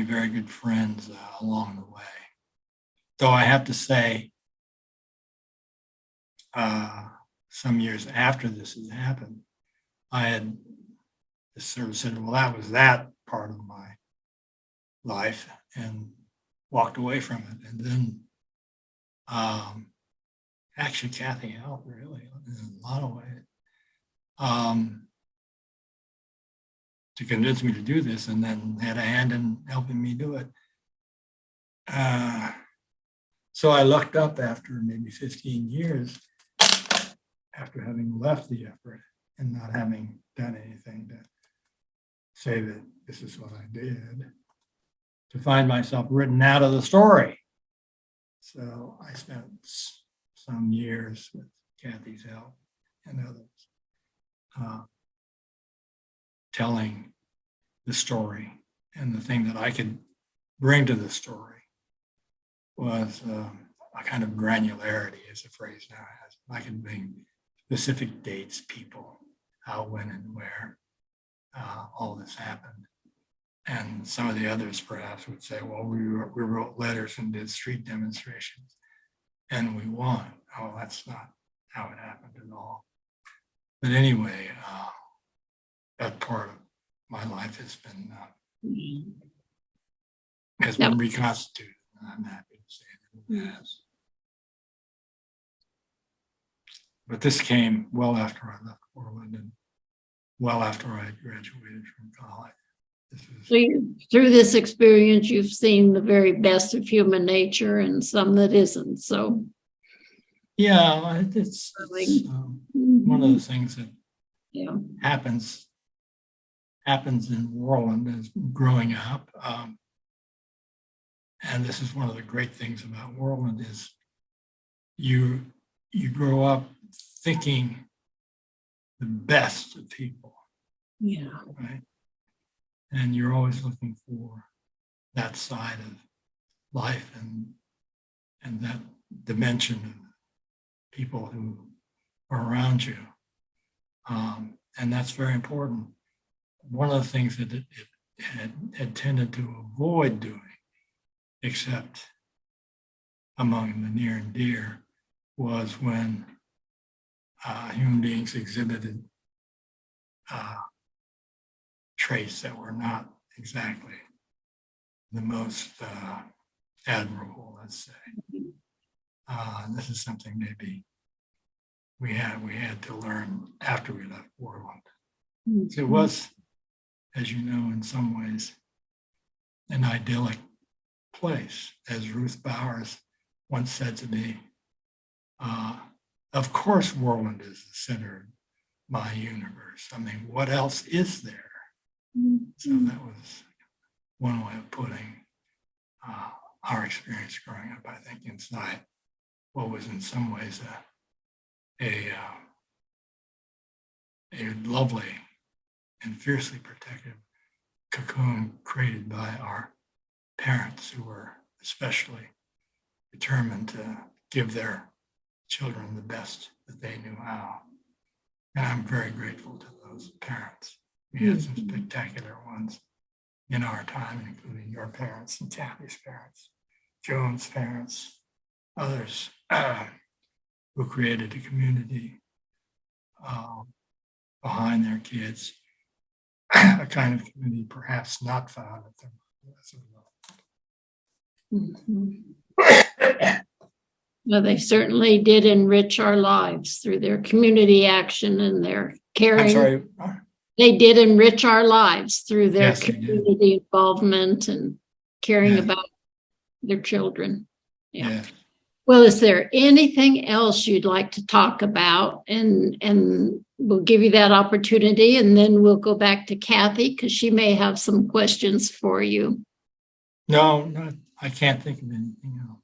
very good friends along the way. Though I have to say, some years after this had happened, I had just sort of said, well, that was that part of my life, and walked away from it. And then actually Kathy helped really in a lot of ways to convince me to do this, and then had a hand in helping me do it. So I looked up after maybe 15 years after having left the effort and not having done anything to say that this is what I did, to find myself written out of the story. So I spent some years with Kathy's help and others telling the story. And the thing that I could bring to the story was a kind of granularity, as the phrase now has. I could bring specific dates, people, how, when, and where all this happened. And some of the others perhaps would say, well, we wrote letters and did street demonstrations and we won. Oh, that's not how it happened at all. But anyway, that part of my life has been reconstituted, and I'm happy to say that it has. But this came well after I left Worland and well after I graduated from college. so through this experience, you've seen the very best of human nature and some that isn't. So yeah, it's one of the things that happens in Worland as growing up. And this is one of the great things about Worland is you you grow up thinking the best of people, Yeah. right? And you're always looking for that side of life and that dimension of people who are around you. And that's very important. One of the things that it had tended to avoid doing, except among the near and dear, was when human beings exhibited traits that were not exactly the most admirable, let's say. This is something maybe we had to learn after we left Worland. So it was, as you know, in some ways, an idyllic place. As Ruth Bowers once said to me, of course, Worland is the center of my universe. I mean, what else is there? So that was one way of putting our experience growing up, I think, inside what was in some ways a lovely and fiercely protective cocoon created by our parents, who were especially determined to give their children the best that they knew how. And I'm very grateful to those parents. We had some spectacular ones in our time, including your parents and Kathy's parents, Joan's parents, others who created a community behind their kids, a kind of community perhaps not found at the Well, they certainly did enrich our lives through their community action and their caring. I'm sorry. They did enrich our lives through their Yes, they did. community involvement and caring Yeah. about their children. Yeah. Yeah. Well, is there anything else you'd like to talk about? And we'll give you that opportunity, and then we'll go back to Kathy because she may have some questions for you. No, I can't think of anything else.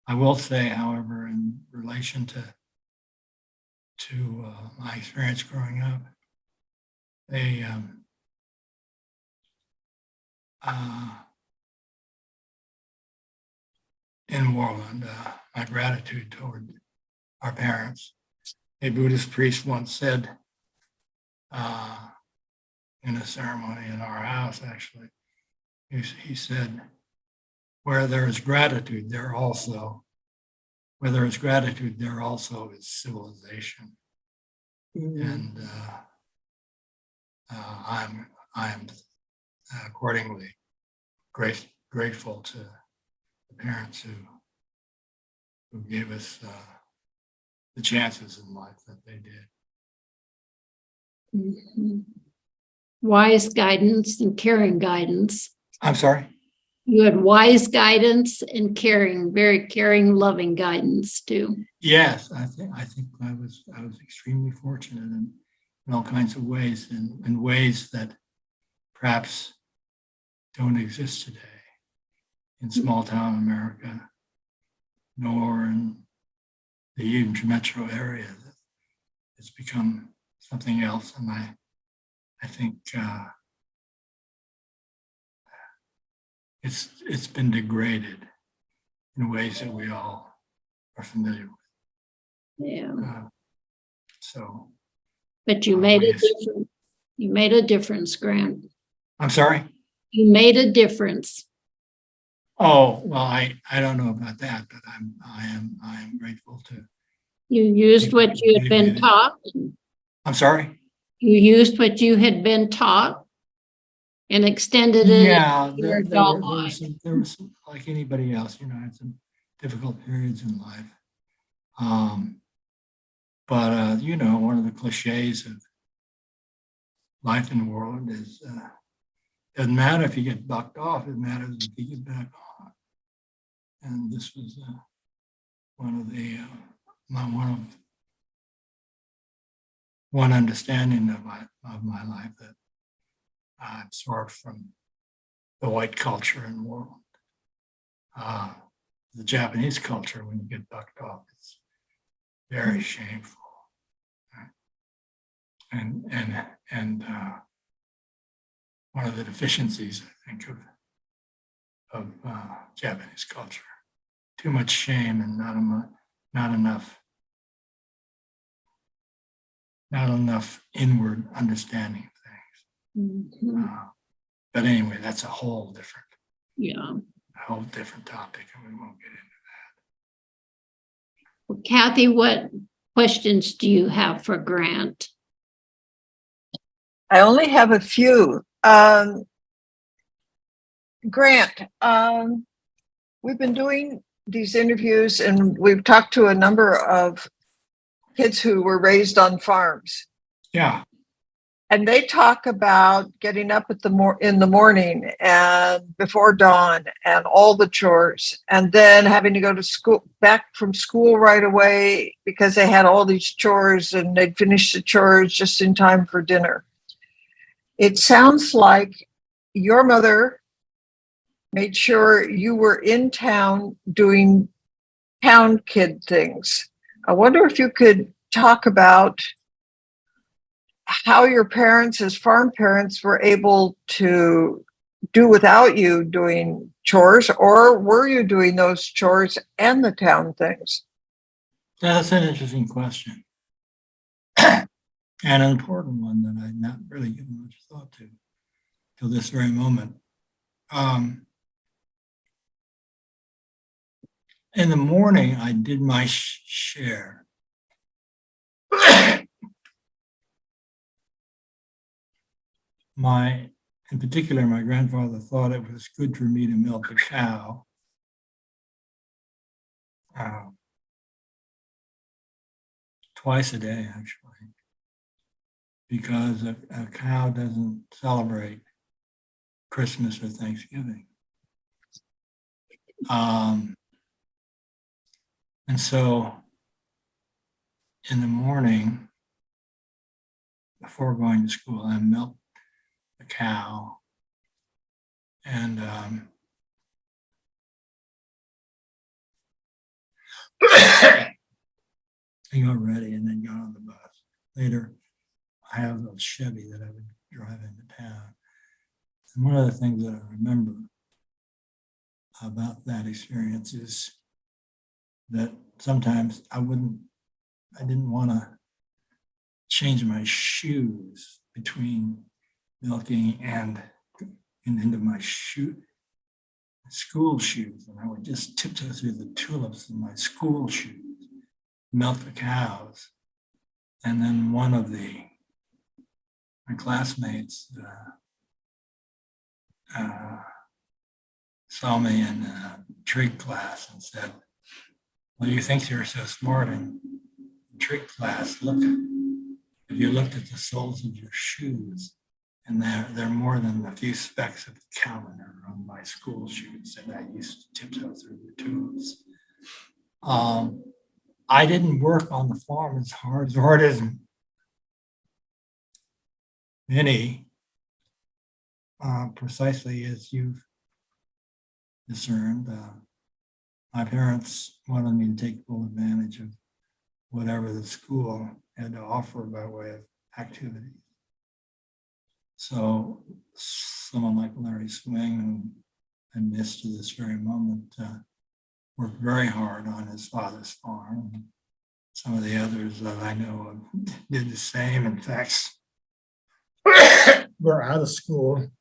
I will say, however, in relation to my experience growing up, in Worland, my gratitude toward our parents. A Buddhist priest once said in a ceremony in our house, actually, he said, where there is gratitude, there also is civilization. And I am accordingly grateful to the parents who gave us the chances in life that they did. Wise guidance and caring guidance. I'm sorry? You had wise guidance and caring, very caring, loving guidance too. Yes, I think I was extremely fortunate in all kinds of ways, in ways that perhaps don't exist today in small town America, nor in the huge metro area. It's become something else, and I think it's been degraded in ways that we all are familiar with. Yeah. So. But you made a difference. You made a difference, Grant. I'm sorry? You made a difference. Oh, well, I don't know about that, but I am grateful to. You used what you had been taught. I'm sorry? You used what you had been taught and extended it. Yeah, there was some, like anybody else, I had some difficult periods in life. But one of the cliches of life in the world is doesn't matter if you get bucked off, it matters if you get back on. And this was one understanding of my life that I absorbed from the white culture in the world. The Japanese culture, when you get bucked off, very shameful. And one of the deficiencies, I think, of Japanese culture. Too much shame and not enough inward understanding of things. Mhm. But anyway, that's a whole different topic, and we won't get into. Well, Kathy, what questions do you have for Grant? I only have a few. Grant, we've been doing these interviews and we've talked to a number of kids who were raised on farms. Yeah. And they talk about getting up in the morning and before dawn and all the chores, and then having to go to school, back from school right away because they had all these chores and they'd finish the chores just in time for dinner. It sounds like your mother made sure you were in town doing town kid things. I wonder if you could talk about how your parents, as farm parents, were able to do without you doing chores, or were you doing those chores and the town things? That's an interesting question. And an important one that I'd not really given much thought to till this very moment. In the morning, I did my share. In particular, my grandfather thought it was good for me to milk a cow. Twice a day, actually, because a cow doesn't celebrate Christmas or Thanksgiving. And so in the morning, before going to school, I milked the cow and I got ready and then got on the bus. Later, I have a Chevy that I would drive into town. And one of the things that I remember about that experience is that sometimes I didn't want to change my shoes between milking and into my school shoes. And I would just tiptoe through the tulips in my school shoes, milk the cows. And then one of my classmates saw me in trig class and said, "Well, you think you're so smart in trig class? Look, if you looked at the soles of your shoes, and they're more than a few specks of calendar on my school shoes." And I used to tiptoe through the tulips. I didn't work on the farm as hard as many, precisely as you've discerned. My parents wanted me to take full advantage of whatever the school had to offer by way of activity. So someone like Larry Swing, who I miss to this very moment, worked very hard on his father's farm. Some of the others that I know of did the same. In fact, were out of school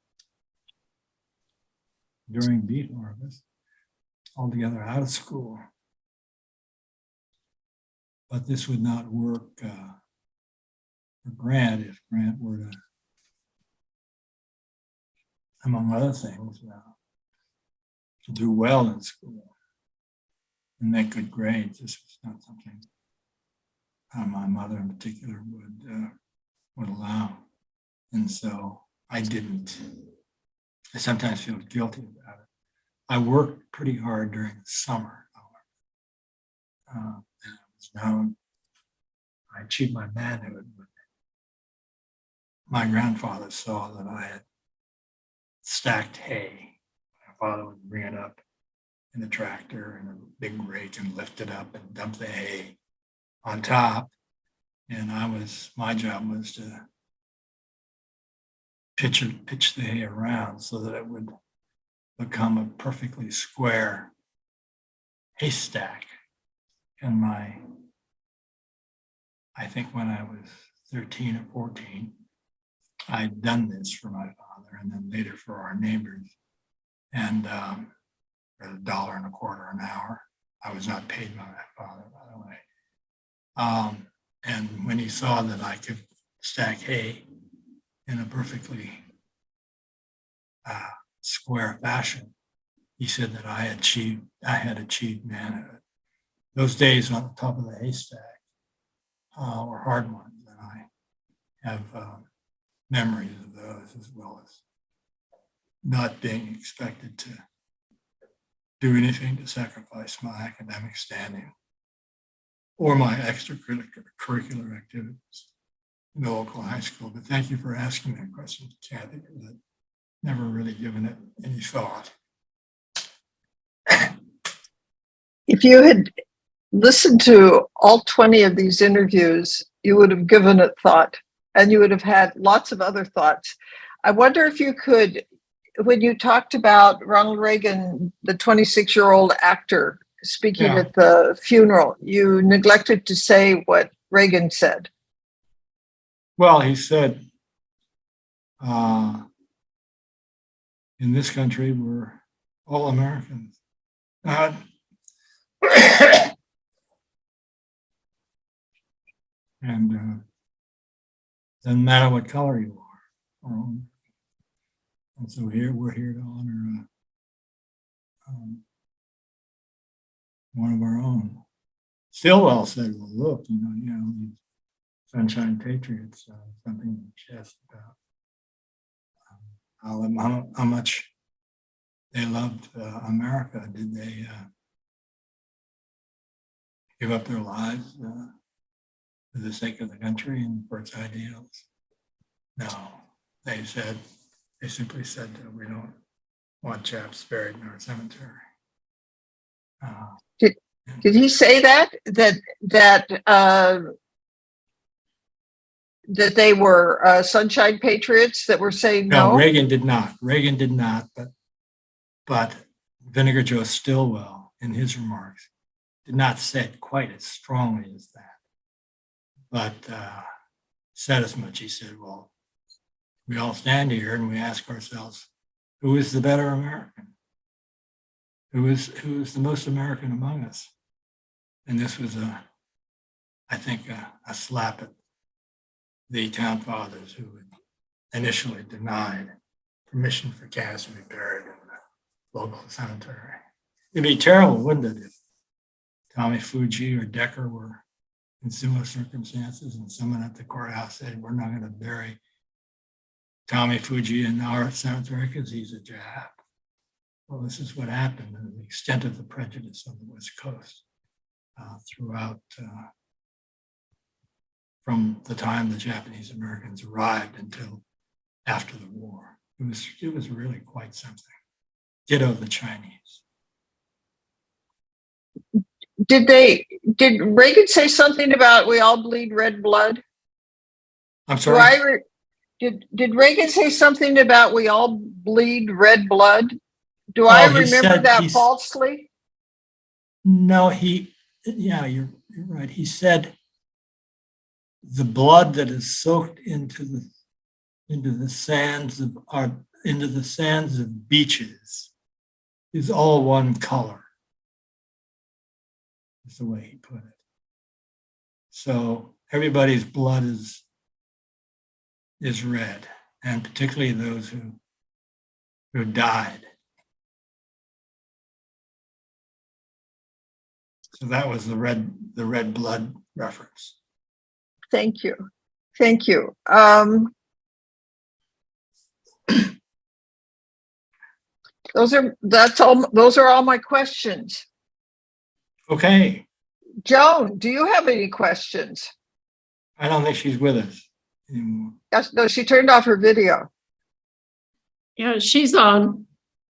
during beet harvest, altogether out of school. But this would not work for Grant if Grant were to, among other things, to do well in school and make good grades. This was not something my mother in particular would allow. And so I didn't. I sometimes feel guilty about it. I worked pretty hard during the summer, however. And I was known, I achieved my manhood, but my grandfather saw that I had stacked hay. My father would bring it up in a tractor and a big rake and lift it up and dump the hay on top, and my job was to pitch the hay around so that it would become a perfectly square haystack. And I think when I was 13 or 14, I'd done this for my father and then later for our neighbors. And for $1.25 an hour. I was not paid by my father, by the way. And when he saw that I could stack hay in a perfectly square fashion, he said that I had achieved manhood. Those days on the top of the haystack were hard ones, and I have memories of those, as well as not being expected to do anything to sacrifice my academic standing or my extracurricular activities in the local high school. But thank you for asking that question, Kathy, because I've never really given it any thought. If you had listened to all 20 of these interviews, you would have given it thought, and you would have had lots of other thoughts. I wonder if you could, when you talked about Ronald Reagan, the 26-year-old actor speaking at the funeral, you neglected to say what Reagan said. Well, he said, in this country, we're all Americans. And doesn't matter what color you are. And so we're here to honor one of our own. Stillwell said, well, look, these Sunshine Patriots, something just about how much they loved America. Did they give up their lives for the sake of the country and for its ideals? No, they simply said we don't want chaps buried in our cemetery. Did he say that they were Sunshine Patriots that were saying no? No, Reagan did not. But Vinegar Joe Stillwell, in his remarks, did not say it quite as strongly as that, but said as much. He said, well, we all stand here and we ask ourselves, who is the better American? Who is the most American among us? And this was, I think, a slap at the town fathers who had initially denied permission for Cass to be buried in the local cemetery. It'd be terrible, wouldn't it, if Tommy Fuji or Decker were in similar circumstances and someone at the courthouse said, we're not going to bury Tommy Fuji in our cemetery because he's a Jap. Well, this is what happened, and the extent of the prejudice on the West Coast throughout from the time the Japanese Americans arrived until after the war. It was really quite something. Ditto the Chinese. Did Reagan say something about we all bleed red blood? I'm sorry? Did Reagan say something about we all bleed red blood? Do I remember that falsely? No, you're right. He said the blood that is soaked into the sands of beaches is all one color. That's the way he put it. So everybody's blood is red, and particularly those who died. So that was the red blood reference. Thank you. Those are all my questions. Okay. Joan, do you have any questions? I don't think she's with us anymore. Yes, no, she turned off her video. Yeah, she's on.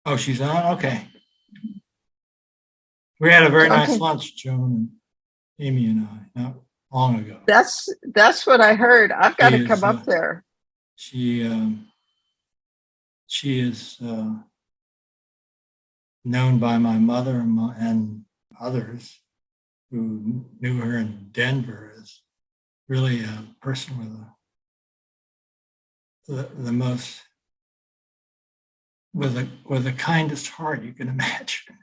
Oh, she's on? Okay. We had a very nice lunch, Joan and Amy and I. long ago. That's what I heard. I've got She to is, come up there. She is known by my mother and others who knew her in Denver as really a person with the most with the kindest heart you can imagine.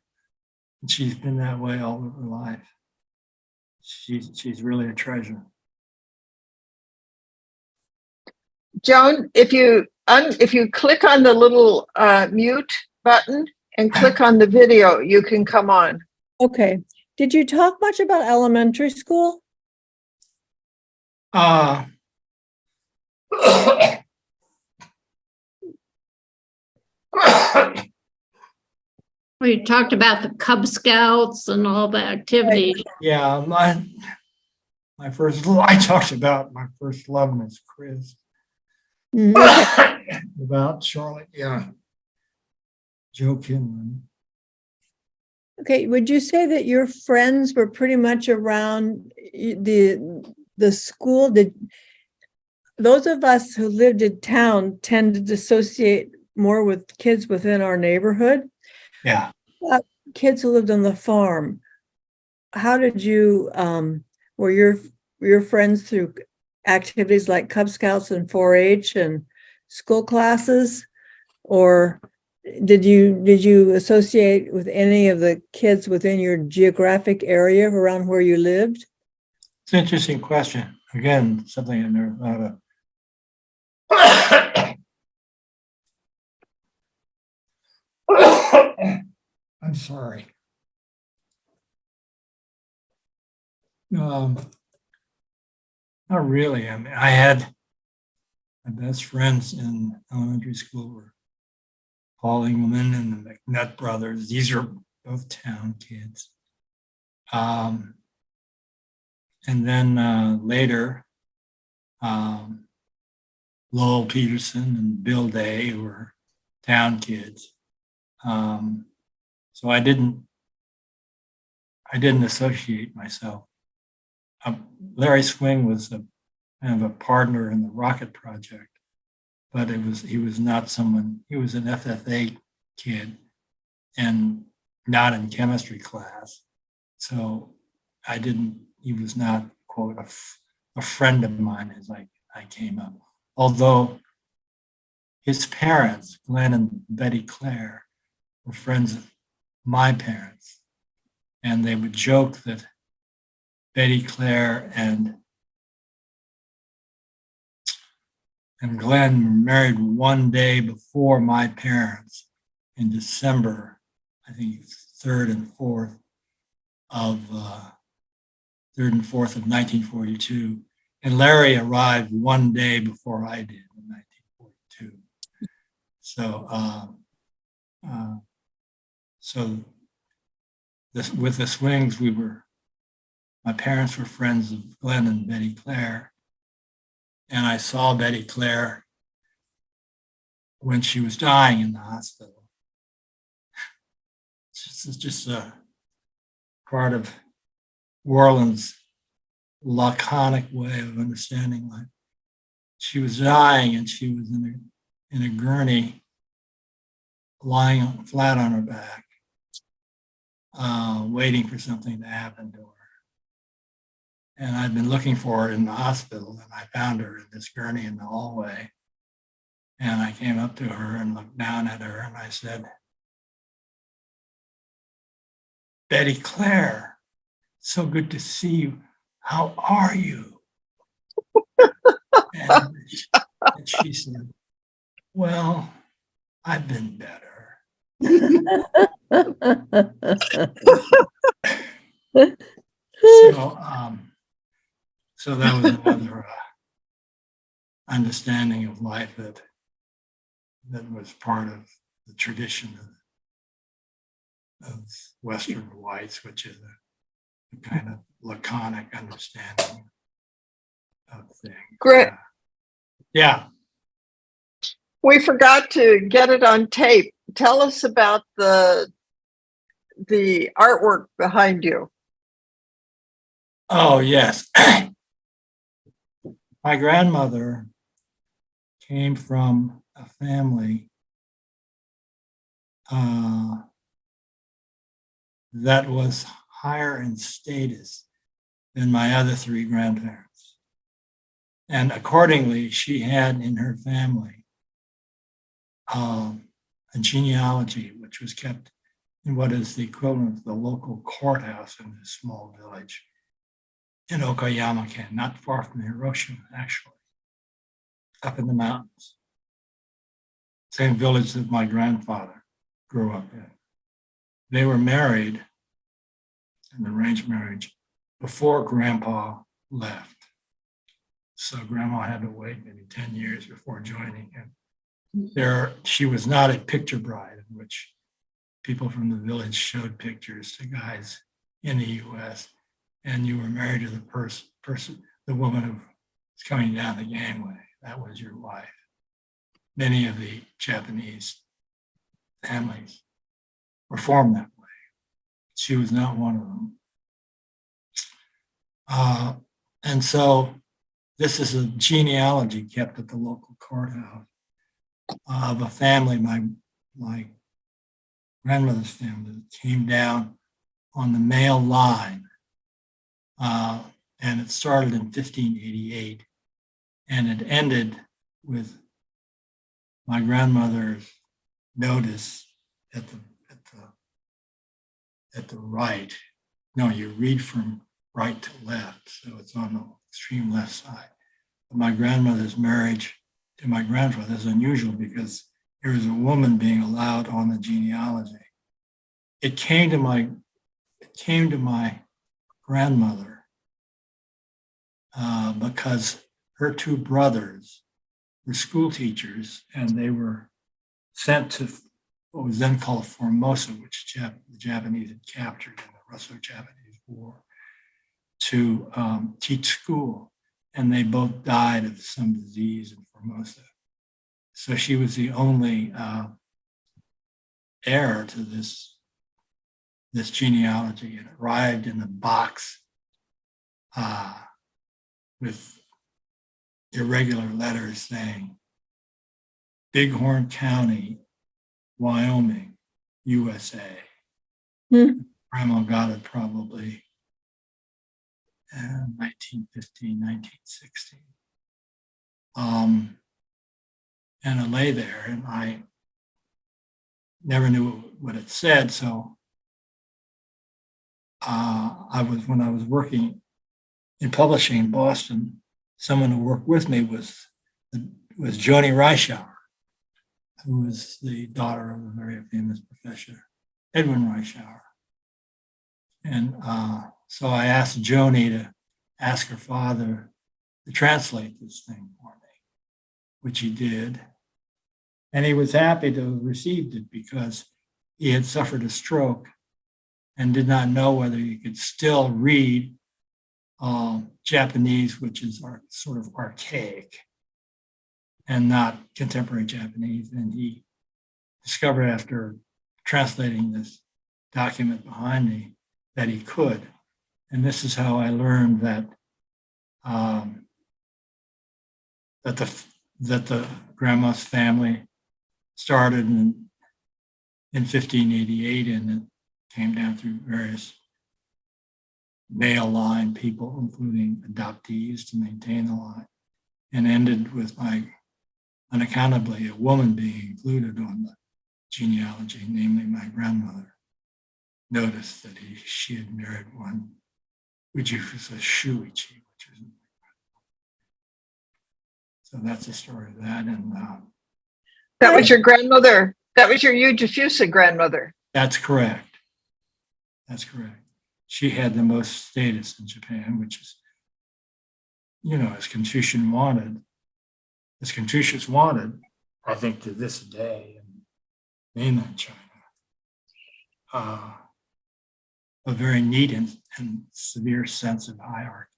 And she's been that way all of her life. She's really a treasure. Joan, if you click on the little mute button and click on the video, you can come on. Okay. Did you talk much about elementary school? We talked about the Cub Scouts and all the activities. Yeah, my first, I talked about my first love, Miss Chris. Okay. About Charlotte, yeah. Joe Kinlan. Okay. Would you say that your friends were pretty much around the school? Did those of us who lived in town tend to associate more with kids within our neighborhood? Yeah. Kids who lived on the farm. How did you were your friends through activities like Cub Scouts and 4-H and school classes, or did you associate with any of the kids within your geographic area around where you lived? It's an interesting question. Again, something I never thought of. I'm sorry. Not really. I mean, I had my best friends in elementary school were Paul Engelman and the McNutt brothers. These are both town kids. And then later, Lowell Peterson and Bill Day, who were town kids. So I didn't associate myself. Larry Swing was kind of a partner in the Rocket Project, but he was not someone. He was an FFA kid and not in chemistry class. So he was not, quote, a friend of mine as I came up. Although his parents, Glenn and Betty Clare, were friends of my parents. And they would joke that Betty Clare and Glenn were married one day before my parents in December, I think 3rd and 4th of 1942. And Larry arrived one day before I did in 1942. With the Swings, my parents were friends of Glenn and Betty Clare. And I saw Betty Clare when she was dying in the hospital. It's just a part of Worland's laconic way of understanding life. She was dying and she was in a gurney, lying flat on her back, waiting for something to happen to her. And I'd been looking for her in the hospital, and I found her in this gurney in the hallway. And I came up to her and looked down at her, and I said, "Betty Clare, so good to see you. How are you?" And she said, "Well, I've been better." So that was another understanding of life that was part of the tradition of Western whites, which is a kind of laconic understanding of things. Great. Yeah. We forgot to get it on tape. Tell us about the artwork behind you. Oh, yes. My grandmother came from a family that was higher in status than my other three grandparents. And accordingly, she had in her family a genealogy which was kept in what is the equivalent of the local courthouse in this small village in Okayama-ken, not far from Hiroshima, actually, up in the mountains. Same village that my grandfather grew up in. They were married, an arranged marriage, before Grandpa left. So Grandma had to wait maybe 10 years before joining him. She was not a picture bride, in which people from the village showed pictures to guys in the US, and you were married to the person, the woman who was coming down the gangway. That was your wife. Many of the Japanese families were formed that way. She was not one of them. And so this is a genealogy kept at the local courthouse of a family, my grandmother's family, that came down on the male line. And it started in 1588, and it ended with my grandmother's notice at the right. No, you read from right to left, so it's on the extreme left side. But my grandmother's marriage to my grandfather is unusual because there was a woman being allowed on the genealogy. It came to my grandmother because her two brothers were school teachers, and they were sent to what was then called Formosa, which the Japanese had captured in the Russo-Japanese War, to teach school. And they both died of some disease in Formosa. So she was the only heir to this genealogy. It arrived in a box with irregular letters saying Bighorn County, Wyoming, USA. Grandma got it probably 1915, 1916. And it lay there, and I never knew what it said. So when I was working in publishing in Boston, someone who worked with me was Joni Reischauer, who was the daughter of a very famous professor, Edwin Reischauer. And so I asked Joni to ask her father to translate this thing for me, which he did. And he was happy to have received it because he had suffered a stroke and did not know whether he could still read Japanese, which is sort of archaic and not contemporary Japanese. And he discovered after translating this document behind me that he could. And this is how I learned that the grandma's family started in 1588, and it came down through various male line people, including adoptees, to maintain the line, and ended with unaccountably a woman being included on the genealogy, namely my grandmother. Noticed that she had married one Ujifusa Shuichi, which is. So that's the story of that. And that was your grandmother. That was your Ujifusa grandmother. That's correct. That's correct. She had the most status in Japan, which is, as Confucius wanted, I think to this day in mainland China, a very neat and severe sense of hierarchy.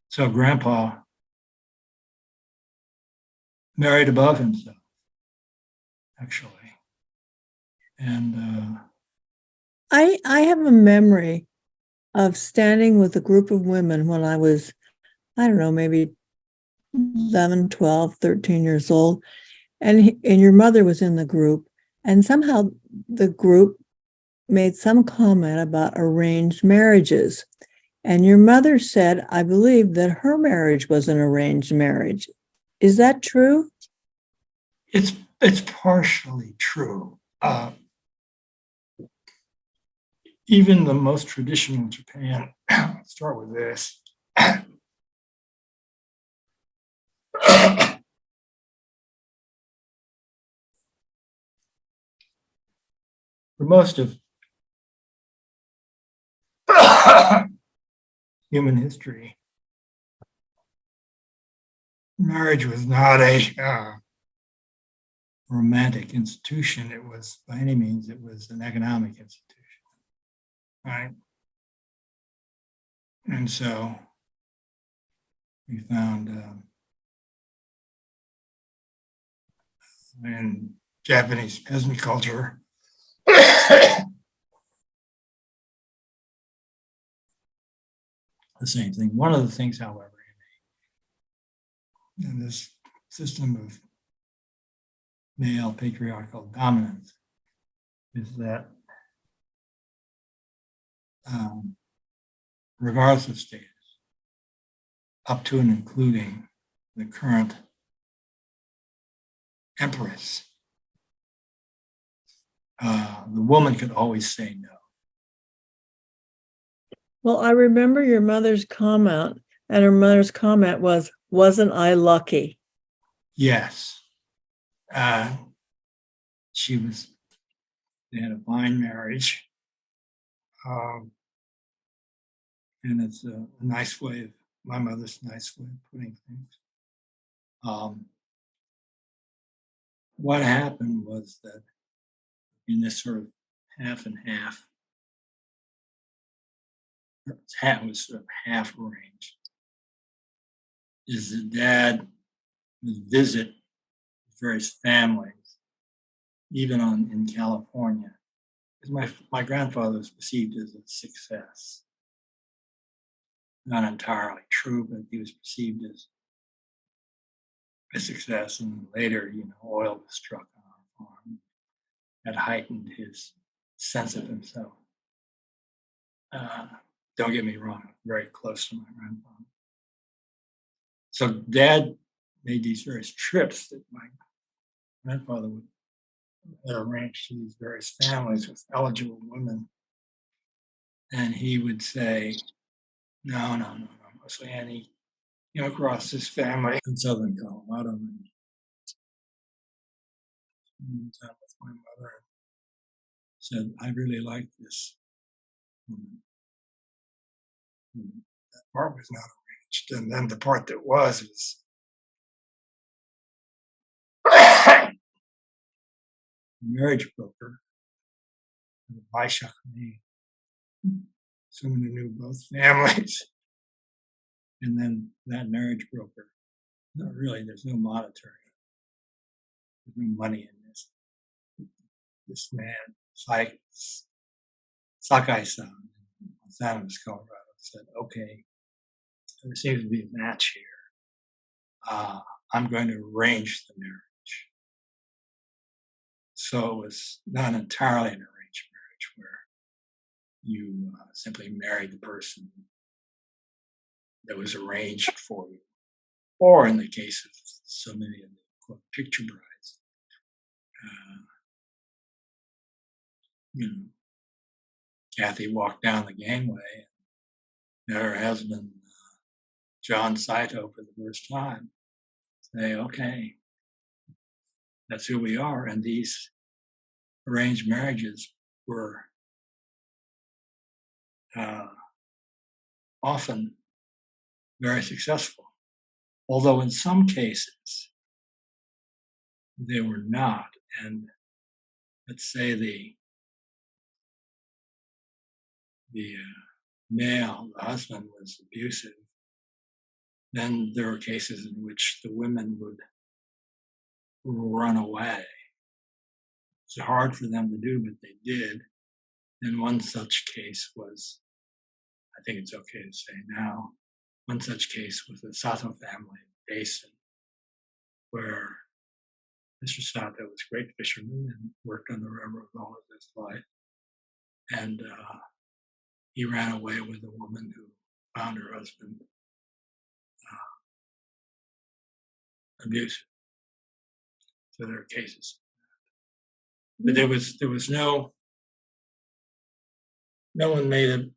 So Grandpa married above himself, actually. And I have a memory of standing with a group of women when I was, I don't know, maybe 11, 12, 13 years old. And your mother was in the group. And somehow the group made some comment about arranged marriages. And your mother said, I believe that her marriage was an arranged marriage. Is that true? It's partially true. Even the most traditional Japan, let's start with this. For most of human history, marriage was not a romantic institution. It was, by any means, it was an economic institution, right? And so we found in Japanese peasant culture, the same thing. One of the things, however, in this system of male patriarchal dominance is that regardless of status, up to and including the current empress, the woman could always say no. Well, I remember your mother's comment, and her mother's comment was, wasn't I lucky? Yes. They had a fine marriage. And it's a nice way of, my mother's nice way of putting things. What happened was that in this sort of half and half, it was sort of half arranged, is that dad would visit various families, even in California. Because my grandfather was perceived as a success. Not entirely true, but he was perceived as a success. And later, oil was struck on our farm. That heightened his sense of himself. Don't get me wrong, I'm very close to my grandfather. So dad made these various trips that my grandfather would arrange to these various families with eligible women. And he would say, no. So Annie, across this family in southern Colorado, and time with my mother, said, I really like this woman. And that part was not arranged. And then the part that was the marriage broker, someone who knew both families. And then that marriage broker, no, really, there's no monetary, there's no money in this. This man, Sakai-san, in San Luis, Colorado, said, okay, there seems to be a match here. I'm going to arrange the marriage. So it was not entirely an arranged marriage where you simply married the person that was arranged for you. Or in the case of so many of the quote, picture brides, Kathy walked down the gangway and met her husband, John Saito, for the first time. Say, okay, that's who we are. And these arranged marriages were often very successful, although in some cases they were not. And let's say the male, the husband, was abusive, then there were cases in which the women would run away. It's hard for them to do, but they did. And one such case was, I think it's okay to say now, one such case was the Sato family basin where Mr. Sato was a great fisherman and worked on the railroad all of his life. And he ran away with a woman who found her husband abusive. So there are cases. But there was no one made it.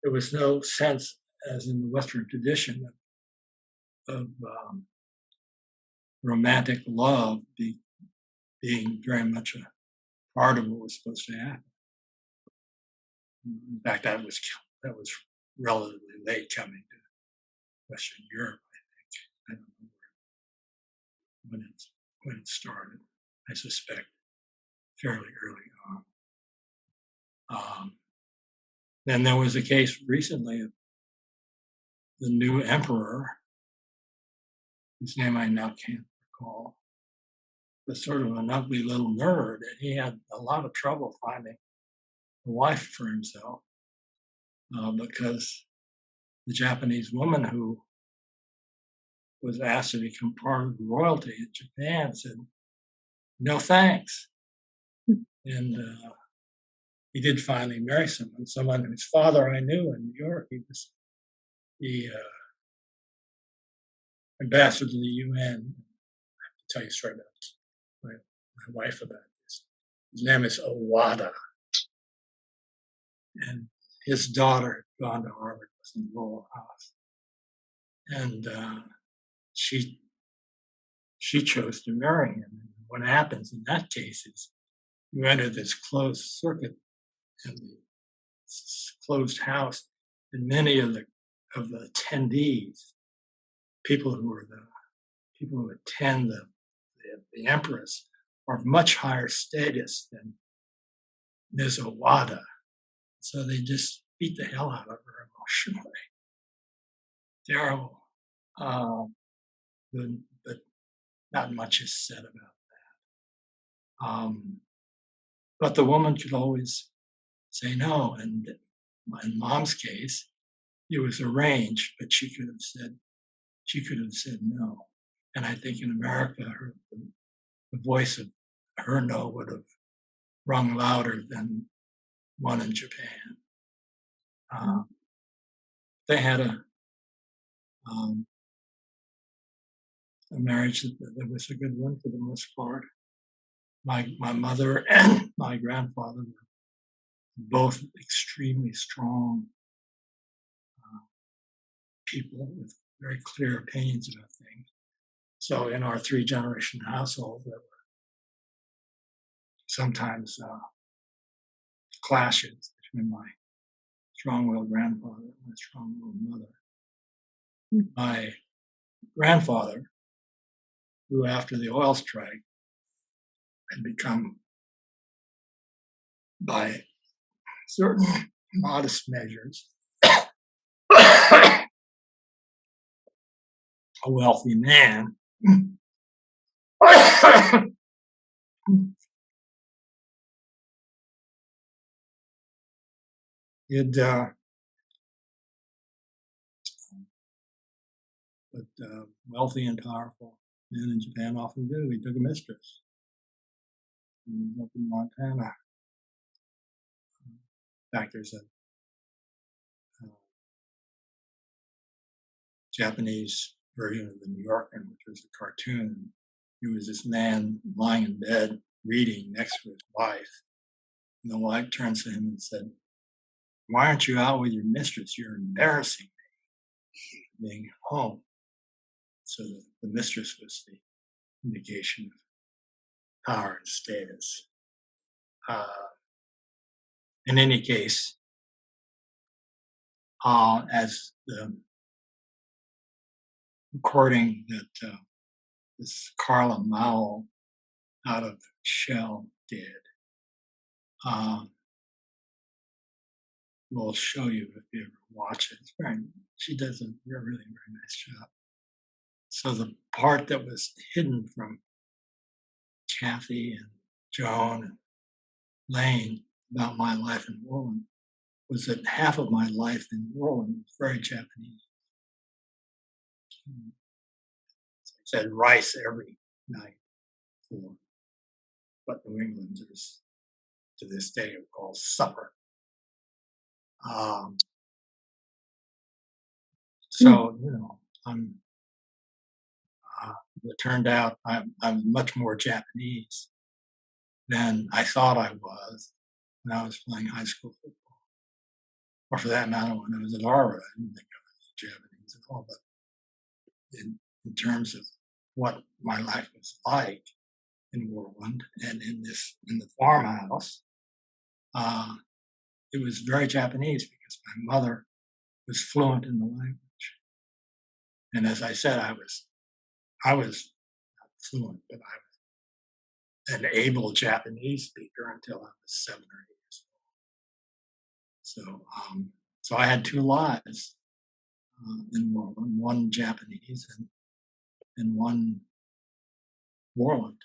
There was no sense, as in the Western tradition, of romantic love being very much a part of what was supposed to happen. In fact, that was relatively late coming to Western Europe. I don't know when it started. I suspect fairly early on. Then there was a case recently of the new emperor, whose name I now can't recall, was sort of an ugly little nerd, and he had a lot of trouble finding a wife for himself because the Japanese woman who was asked to become part of the royalty in Japan said, "No thanks." And he did finally marry someone whose father I knew in New York. He was the ambassador to the UN. I have to tell you straight about my wife about this. His name is Owada. And his daughter had gone to Harvard, was in Lowell House. And she chose to marry him. And what happens in that case is you enter this closed circuit and this closed house, and many of the attendees, people who attend the empress, are of much higher status than Ms. Owada. So they just beat the hell out of her emotionally. Terrible. But not much is said about that. But the woman could always say no. And in Mom's case, it was arranged, but she could have said no. And I think in America, the voice of her no would have rung louder than one in Japan. They had a marriage that was a good one for the most part. My mother and my grandfather were both extremely strong people with very clear opinions about things. So in our 3-generation household, there were sometimes clashes between my strong-willed grandfather and my strong-willed mother. My grandfather, who after the oil strike had become, by certain modest measures, a wealthy man, wealthy and powerful men in Japan often do. He took a mistress. He was up in Montana. In fact, there's a Japanese version of the New Yorker, which was a cartoon. He was this man lying in bed reading next to his wife. And the wife turns to him and said, "Why aren't you out with your mistress? You're embarrassing me being home." So the mistress was the indication of power and status. In any case, as the recording that this Carla Mowell out of Shell did, we'll show you if you ever watch it. She does a really, really very nice job. So the part that was hidden from Kathy and Joan and Lane about my life in Worland was that half of my life in Worland was very Japanese. said rice every night for what New Englanders to this day call supper. So, you know, it turned out I'm much more Japanese than I thought I was when I was playing high school football. Or for that matter, when I was at Harvard, I didn't think I was Japanese at all. But in terms of what my life was like in Worland and in the farmhouse, it was very Japanese because my mother was fluent in the language. And as I said, I was not fluent, but I was an able Japanese speaker until I was 7 or 8 years old. So I had 2 lives in Worland, one Japanese and one Worland.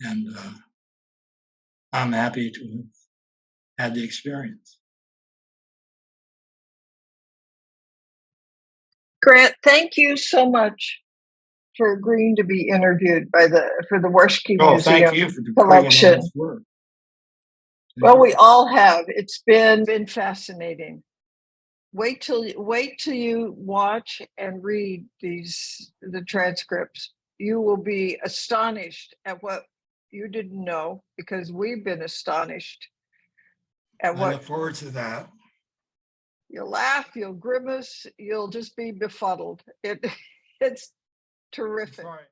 And I'm happy to have had the experience. Grant, thank you so much for agreeing to be interviewed for the Warshke Oh, Museum thank you for bringing in collection. this work. Well, we all have. It's been fascinating. Wait till you watch and read the transcripts. You will be astonished at what you didn't know, because we've been astonished at I what. look forward to that. You'll laugh, you'll grimace, you'll just be befuddled. It's terrific. Sorry.